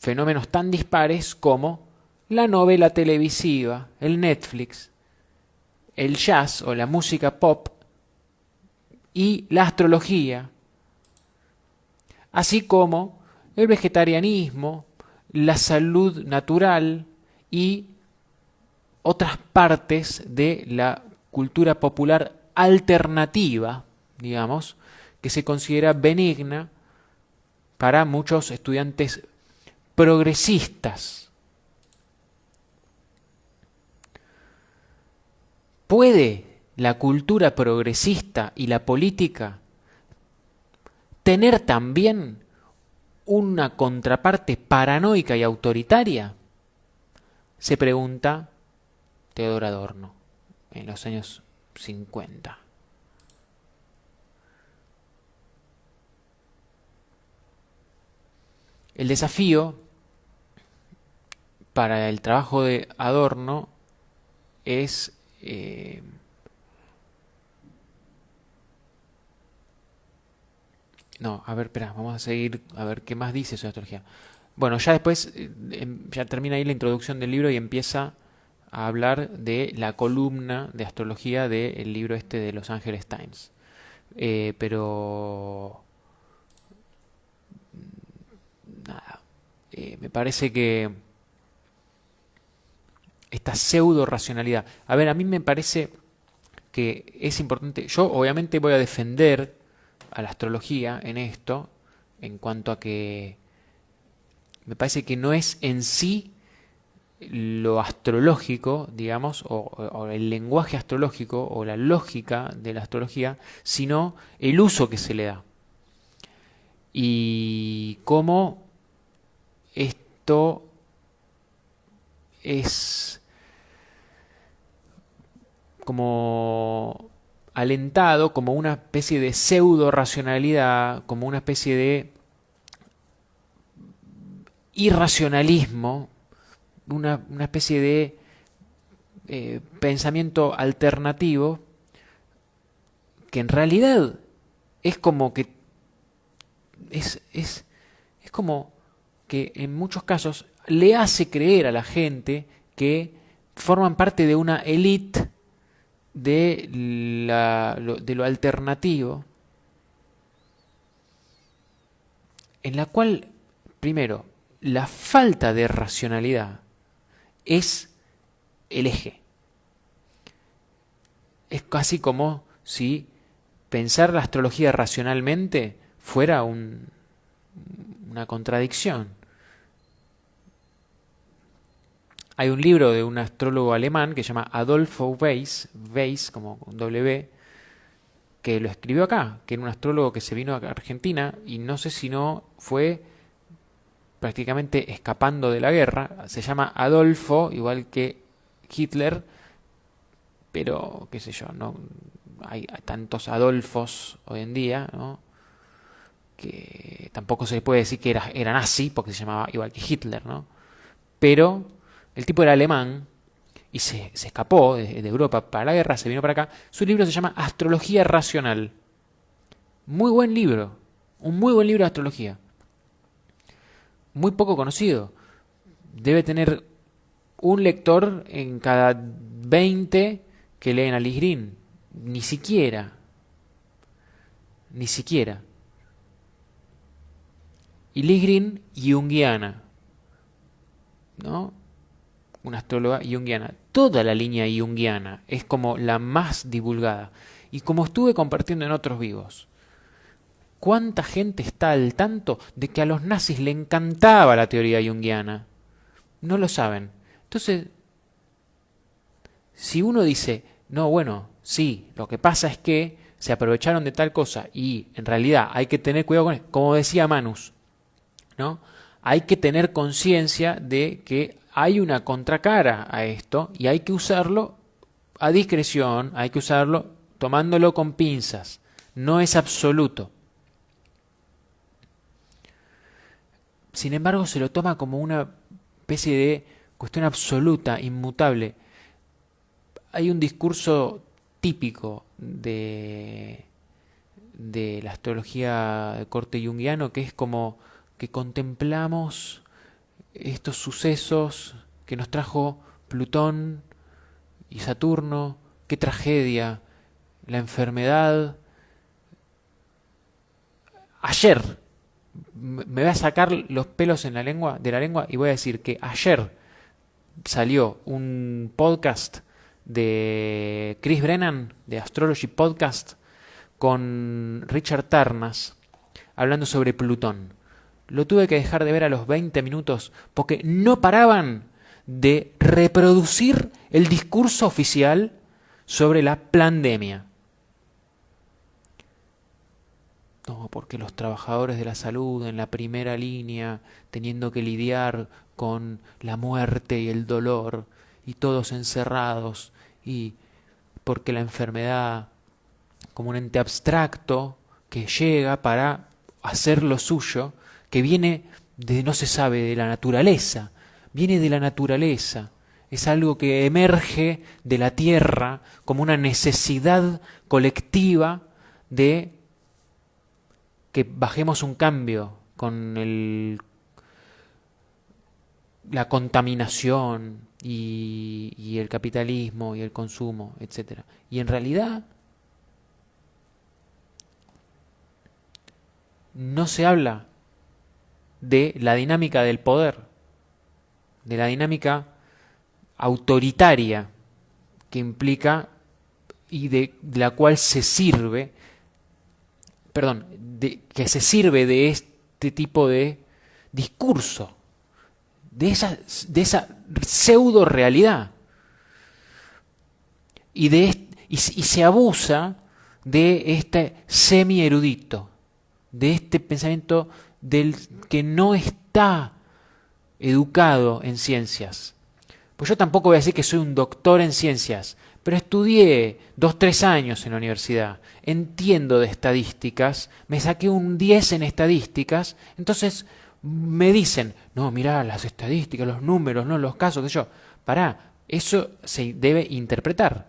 fenómenos tan dispares como la novela televisiva, el Netflix, el jazz o la música pop y la astrología, así como el vegetarianismo, la salud natural y otras partes de la cultura popular alternativa, digamos, que se considera benigna para muchos estudiantes progresistas. ¿Puede la cultura progresista y la política tener también una contraparte paranoica y autoritaria? Se pregunta Theodor Adorno en los años 50. El desafío para el trabajo de Adorno es no, a ver, espera, vamos a seguir a ver qué más dice sobre astrología. Bueno, ya después, ya termina ahí la introducción del libro y empieza a hablar de la columna de astrología del libro este de Los Angeles Times. Pero nada, me parece que esta pseudo racionalidad. A ver, a mí me parece que es importante. Yo obviamente voy a defender a la astrología en esto, en cuanto a que me parece que no es en sí lo astrológico, digamos, o el lenguaje astrológico o la lógica de la astrología, sino el uso que se le da. Y cómo esto es como alentado como una especie de pseudo racionalidad, como una especie de irracionalismo, una especie de pensamiento alternativo que en realidad es como que es como que en muchos casos le hace creer a la gente que forman parte de una élite de lo alternativo, en la cual, primero, la falta de racionalidad es el eje. Es casi como si pensar la astrología racionalmente fuera una contradicción. Hay un libro de un astrólogo alemán que se llama Adolfo Weiss, Weiss como con W, que lo escribió acá, que era un astrólogo que se vino a Argentina y no sé si no fue prácticamente escapando de la guerra. Se llama Adolfo, igual que Hitler, pero qué sé yo, no hay tantos Adolfos hoy en día, ¿no? Que tampoco se puede decir que era nazi porque se llamaba igual que Hitler, ¿no? Pero el tipo era alemán y se escapó de Europa para la guerra, se vino para acá. Su libro se llama Astrología Racional. Muy buen libro, un muy buen libro de astrología. Muy poco conocido. Debe tener un lector en cada 20 que leen a Lis Green. Ni siquiera. Ni siquiera. Y Lis Green, junguiana, ¿no? una astróloga junguiana. Toda la línea junguiana es como la más divulgada. Y como estuve compartiendo en otros vivos, ¿cuánta gente está al tanto de que a los nazis le encantaba la teoría junguiana? No lo saben. Entonces, si uno dice, no, bueno, sí, lo que pasa es que se aprovecharon de tal cosa y en realidad hay que tener cuidado con eso, como decía Manus, ¿no? Hay que tener conciencia de que hay una contracara a esto y hay que usarlo a discreción, hay que usarlo tomándolo con pinzas, no es absoluto. Sin embargo, se lo toma como una especie de cuestión absoluta, inmutable. Hay un discurso típico de la astrología de corte junguiano que es como que contemplamos estos sucesos que nos trajo Plutón y Saturno, qué tragedia, la enfermedad. Ayer me voy a sacar los pelos de la lengua y voy a decir que ayer salió un podcast de Chris Brennan, de Astrology Podcast, con Richard Tarnas, hablando sobre Plutón. Lo tuve que dejar de ver a los 20 minutos porque no paraban de reproducir el discurso oficial sobre la pandemia. No, porque los trabajadores de la salud en la primera línea, teniendo que lidiar con la muerte y el dolor, y todos encerrados, y porque la enfermedad, como un ente abstracto que llega para hacer lo suyo, que viene de no se sabe, de la naturaleza, viene de la naturaleza, es algo que emerge de la tierra como una necesidad colectiva de que bajemos un cambio con la contaminación y el capitalismo y el consumo, etc. Y en realidad no se habla de la dinámica del poder, de la dinámica autoritaria que implica y de la cual se sirve, que se sirve de este tipo de discurso, de esa pseudo realidad, y se abusa de este semi erudito, de este pensamiento del que no está educado en ciencias. Pues yo tampoco voy a decir que soy un doctor en ciencias, pero estudié 2-3 años en la universidad, entiendo de estadísticas, me saqué un 10 en estadísticas, entonces me dicen, no, mirá las estadísticas, los números, no los casos, qué sé yo. Pará, eso se debe interpretar,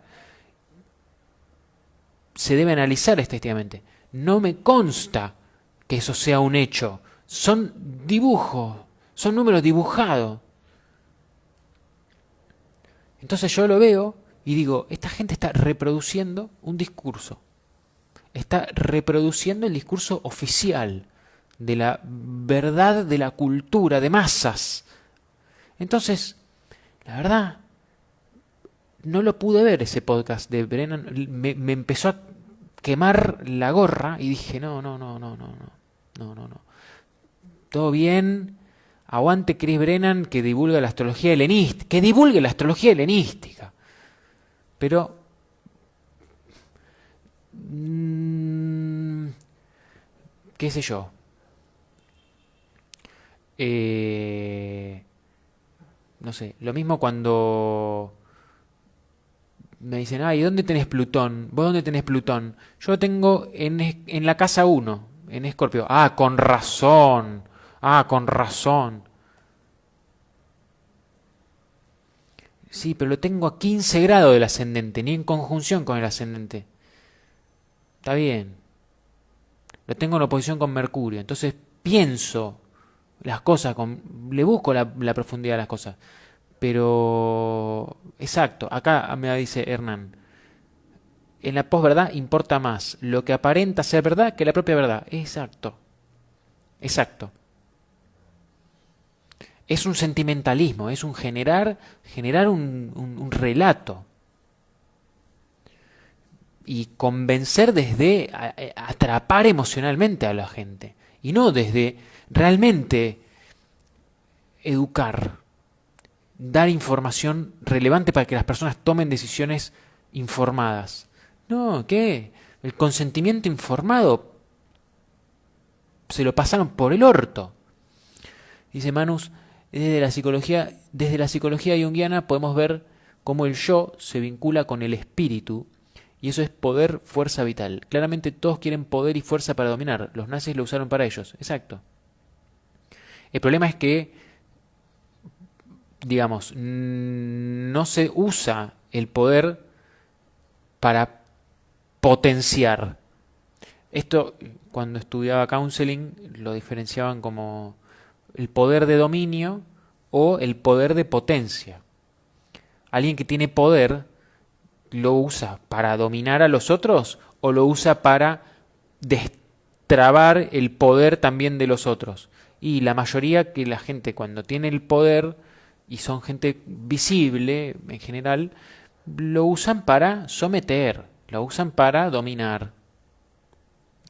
se debe analizar estadísticamente. No me consta que eso sea un hecho, son dibujos, son números dibujados. Entonces yo lo veo y digo, esta gente está reproduciendo un discurso. Está reproduciendo el discurso oficial de la verdad de la cultura de masas. Entonces, la verdad, no lo pude ver ese podcast de Brennan. Me empezó a quemar la gorra y dije, no. Todo bien. Aguante Chris Brennan que divulga la astrología helenística. Que divulgue la astrología helenística. Pero qué sé yo. No sé. Lo mismo cuando me dicen, ay, ¿dónde tenés Plutón? ¿Vos dónde tenés Plutón? Yo lo tengo en la casa 1, en Escorpio. Ah, con razón. Ah, con razón. Sí, pero lo tengo a 15 grados del ascendente, ni en conjunción con el ascendente. Está bien. Lo tengo en oposición con Mercurio. Entonces pienso las cosas, le busco la profundidad de las cosas. Pero, exacto, acá me dice Hernán, en la posverdad importa más lo que aparenta ser verdad que la propia verdad. Exacto. Exacto. Es un sentimentalismo, es un generar un relato. Y convencer desde atrapar emocionalmente a la gente. Y no desde realmente educar, dar información relevante para que las personas tomen decisiones informadas. No, ¿qué? El consentimiento informado se lo pasaron por el orto. Dice Manus, desde la psicología junguiana podemos ver cómo el yo se vincula con el espíritu y eso es poder, fuerza vital. Claramente todos quieren poder y fuerza para dominar. Los nazis lo usaron para ellos. Exacto. El problema es que, digamos, no se usa el poder para potenciar. Esto, cuando estudiaba counseling, lo diferenciaban como el poder de dominio o el poder de potencia. Alguien que tiene poder lo usa para dominar a los otros o lo usa para destrabar el poder también de los otros. Y la mayoría que la gente cuando tiene el poder y son gente visible en general, lo usan para someter, lo usan para dominar,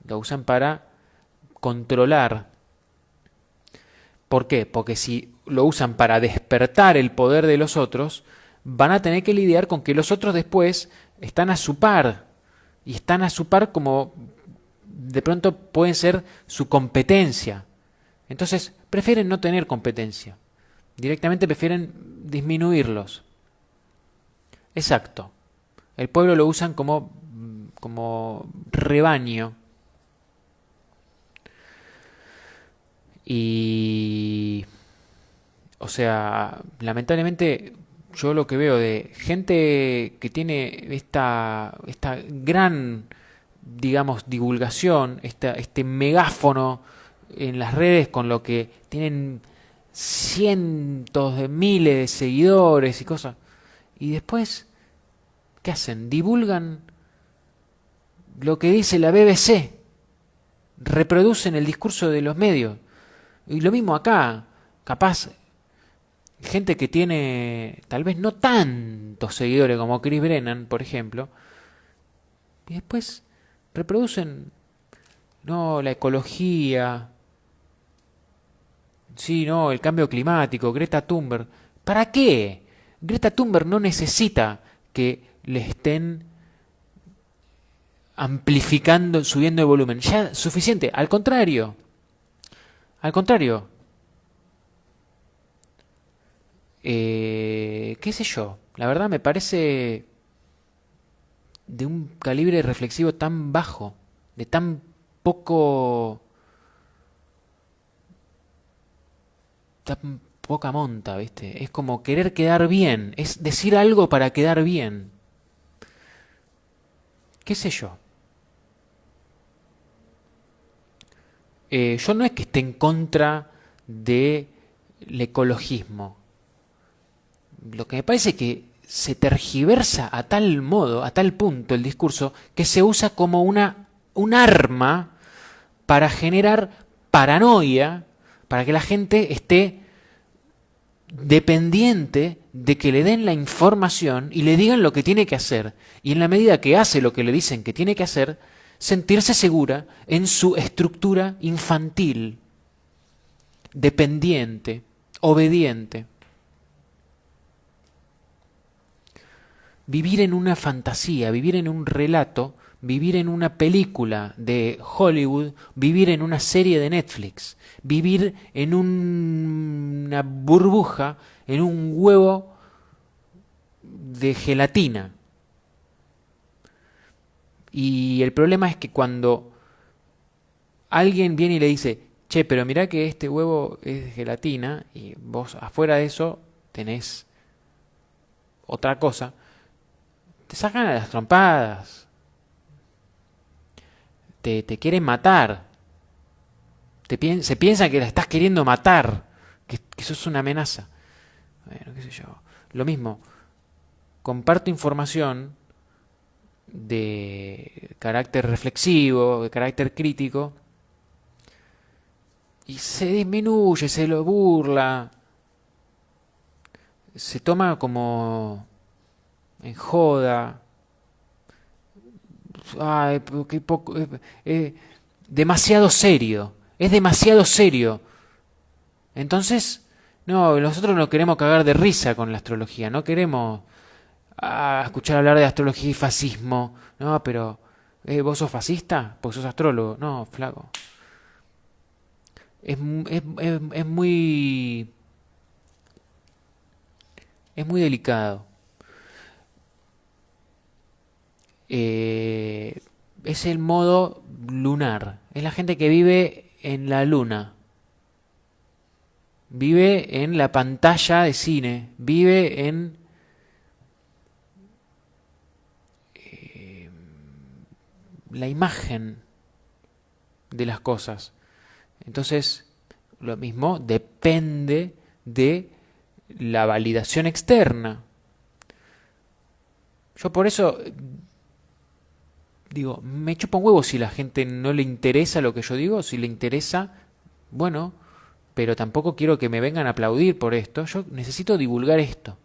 lo usan para controlar. ¿Por qué? Porque si lo usan para despertar el poder de los otros, van a tener que lidiar con que los otros después están a su par. Y están a su par como de pronto pueden ser su competencia. Entonces prefieren no tener competencia. Directamente prefieren disminuirlos. Exacto. El pueblo lo usan como rebaño. Y, o sea, lamentablemente yo lo que veo de gente que tiene esta gran, digamos, divulgación, este megáfono en las redes con lo que tienen cientos de miles de seguidores y cosas. Y después, ¿qué hacen? Divulgan lo que dice la BBC. Reproducen el discurso de los medios. Y lo mismo acá, capaz, gente que tiene tal vez no tantos seguidores como Chris Brennan, por ejemplo, y después reproducen, no, la ecología, sí, no, el cambio climático, Greta Thunberg. ¿Para qué? Greta Thunberg no necesita que le estén amplificando, subiendo el volumen. Ya suficiente. Al contrario, qué sé yo, la verdad me parece de un calibre reflexivo tan bajo, de tan poco, tan poca monta, ¿viste? Es como querer quedar bien, es decir algo para quedar bien. ¿Qué sé yo? Yo no es que esté en contra del ecologismo. Lo que me parece es que se tergiversa a tal modo, a tal punto el discurso, que se usa como un arma para generar paranoia, para que la gente esté dependiente de que le den la información y le digan lo que tiene que hacer. Y en la medida que hace lo que le dicen que tiene que hacer, sentirse segura en su estructura infantil, dependiente, obediente. Vivir en una fantasía, vivir en un relato, vivir en una película de Hollywood, vivir en una serie de Netflix, vivir en una burbuja, en un huevo de gelatina. Y el problema es que cuando alguien viene y le dice, che, pero mirá que este huevo es de gelatina y vos afuera de eso tenés otra cosa, te sacan a las trompadas, te quieren matar, se piensa que la estás queriendo matar, que sos una amenaza. Bueno, qué sé yo. Lo mismo, comparto información de carácter reflexivo, de carácter crítico, y se disminuye, se lo burla. se toma como en joda. Ay, pero qué poco, demasiado serio. Es demasiado serio. Entonces, no, nosotros no queremos cagar de risa con la astrología. No queremos escuchar hablar de astrología y fascismo. No, pero, ¿vos sos fascista? Porque sos astrólogo. No, flaco. Es, es muy... Es muy delicado. Eh, es el modo lunar. Es la gente que vive en la luna. Vive en la pantalla de cine. Vive en la imagen de las cosas. Entonces, lo mismo depende de la validación externa. Yo por eso digo, me chupa un huevo si la gente no le interesa lo que yo digo, si le interesa, bueno, pero tampoco quiero que me vengan a aplaudir por esto. Yo necesito divulgar esto.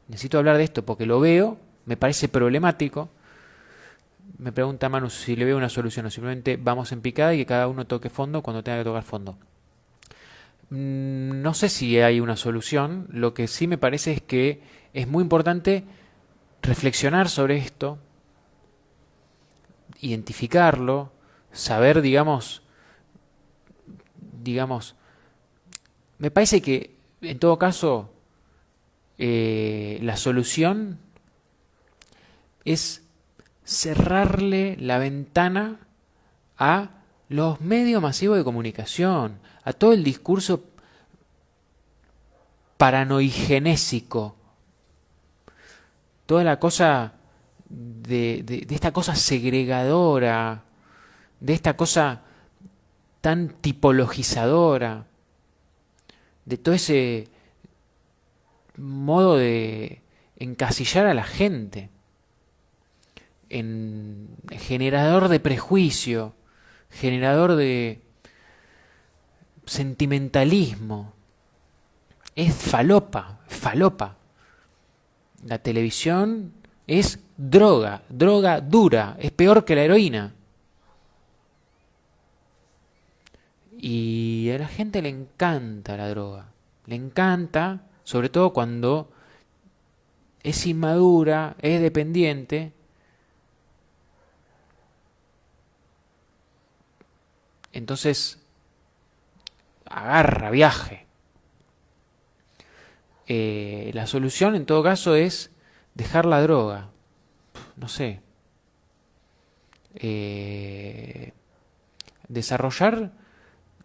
Necesito hablar de esto porque lo veo, me parece problemático. Me pregunta Manu si le veo una solución o simplemente vamos en picada y que cada uno toque fondo cuando tenga que tocar fondo. No sé si hay una solución. Lo que sí me parece es que es muy importante reflexionar sobre esto, identificarlo, saber, digamos, me parece que en todo caso la solución es cerrarle la ventana a los medios masivos de comunicación, a todo el discurso paranoigenésico, toda la cosa de esta cosa segregadora, de esta cosa tan tipologizadora, de todo ese modo de encasillar a la gente en generador de prejuicio, generador de sentimentalismo. Es falopa, falopa. La televisión es droga, droga dura, es peor que la heroína. Y a la gente le encanta la droga, le encanta, sobre todo cuando es inmadura, es dependiente. Entonces, agarra viaje. La solución en todo caso es dejar la droga. No sé. Desarrollar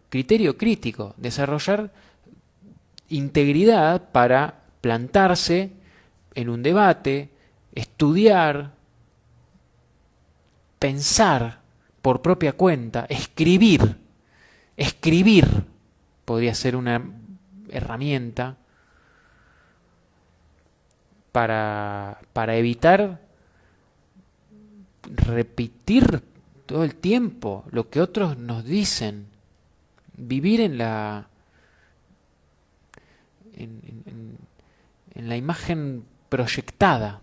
criterio crítico, desarrollar integridad para plantarse en un debate, estudiar, pensar por propia cuenta, escribir. Escribir podría ser una herramienta para evitar repetir todo el tiempo lo que otros nos dicen. Vivir en la en la imagen proyectada.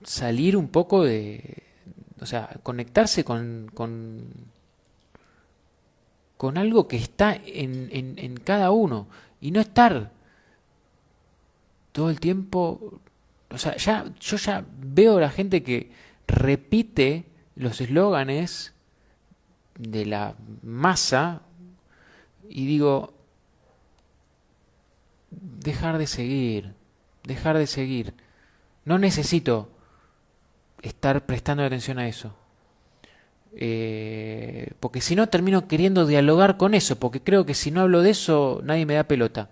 Salir un poco de, o sea, conectarse con algo que está en cada uno y no estar todo el tiempo, o sea, yo ya veo a la gente que repite los eslóganes de la masa y digo, dejar de seguir, dejar de seguir. No necesito estar prestando atención a eso. Porque si no termino queriendo dialogar con eso, porque creo que si no hablo de eso nadie me da pelota.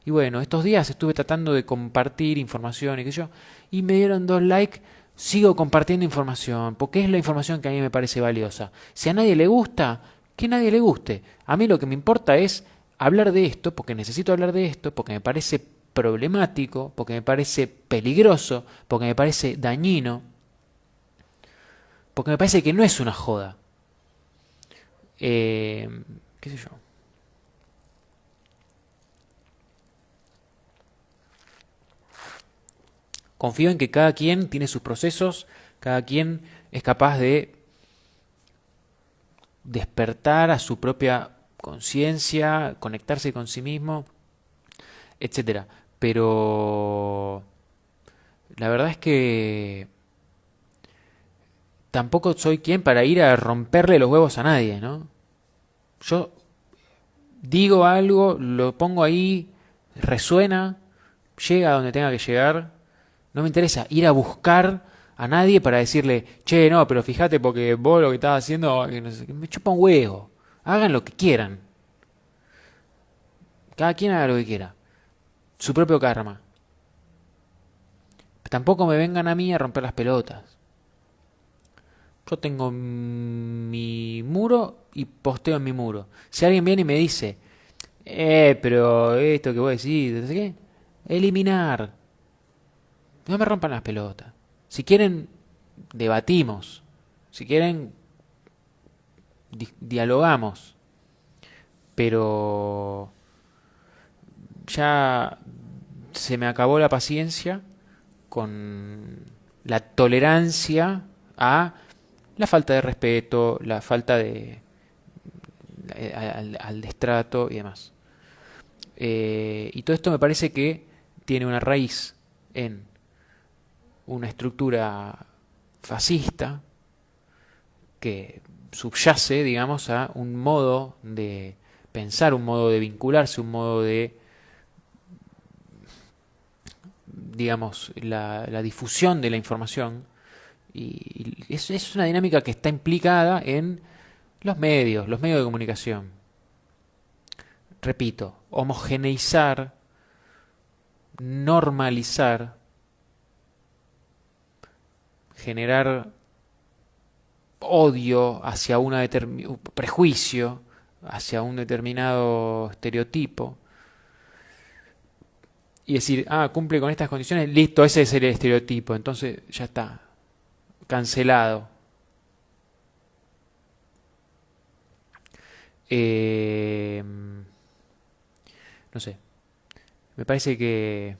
Y bueno, estos días estuve tratando de compartir información y qué sé yo, y me dieron 2 likes, sigo compartiendo información, porque es la información que a mí me parece valiosa. Si a nadie le gusta, que a nadie le guste. A mí lo que me importa es hablar de esto, porque necesito hablar de esto, porque me parece problemático, porque me parece peligroso, porque me parece dañino. Porque me parece que no es una joda. ¿Qué sé yo? Confío en que cada quien tiene sus procesos, cada quien es capaz de despertar a su propia conciencia, conectarse con sí mismo, etcétera. Pero la verdad es que tampoco soy quien para ir a romperle los huevos a nadie, ¿no? Yo digo algo, lo pongo ahí, resuena, llega a donde tenga que llegar. No me interesa ir a buscar a nadie para decirle, che, no, pero fíjate porque vos lo que estás haciendo, que no sé, me chupa un huevo. Hagan lo que quieran. Cada quien haga lo que quiera. Su propio karma. Tampoco me vengan a mí a romper las pelotas. Yo tengo mi muro y posteo en mi muro. Si alguien viene y me dice, pero esto que vos decís, no sé qué, eliminar. No me rompan las pelotas. Si quieren, debatimos. Si quieren, dialogamos. Pero ya se me acabó la paciencia con la tolerancia a la falta de respeto, la falta de al destrato y demás. Y todo esto me parece que tiene una raíz en una estructura fascista que subyace, digamos, a un modo de pensar, un modo de vincularse, un modo de, digamos, la difusión de la información. Y es una dinámica que está implicada en los medios de comunicación. Repito, homogeneizar, normalizar, generar odio hacia una prejuicio hacia un determinado estereotipo y decir, ah, cumple con estas condiciones, listo, ese es el estereotipo, entonces ya está, cancelado. Eh, no sé, me parece que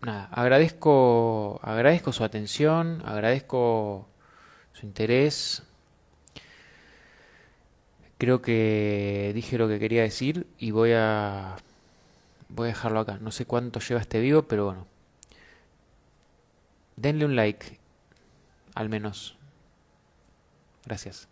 nada, agradezco su atención, agradezco su interés. Creo que dije lo que quería decir y voy a dejarlo acá. No sé cuánto lleva este vivo, pero bueno, denle un like, al menos. Gracias.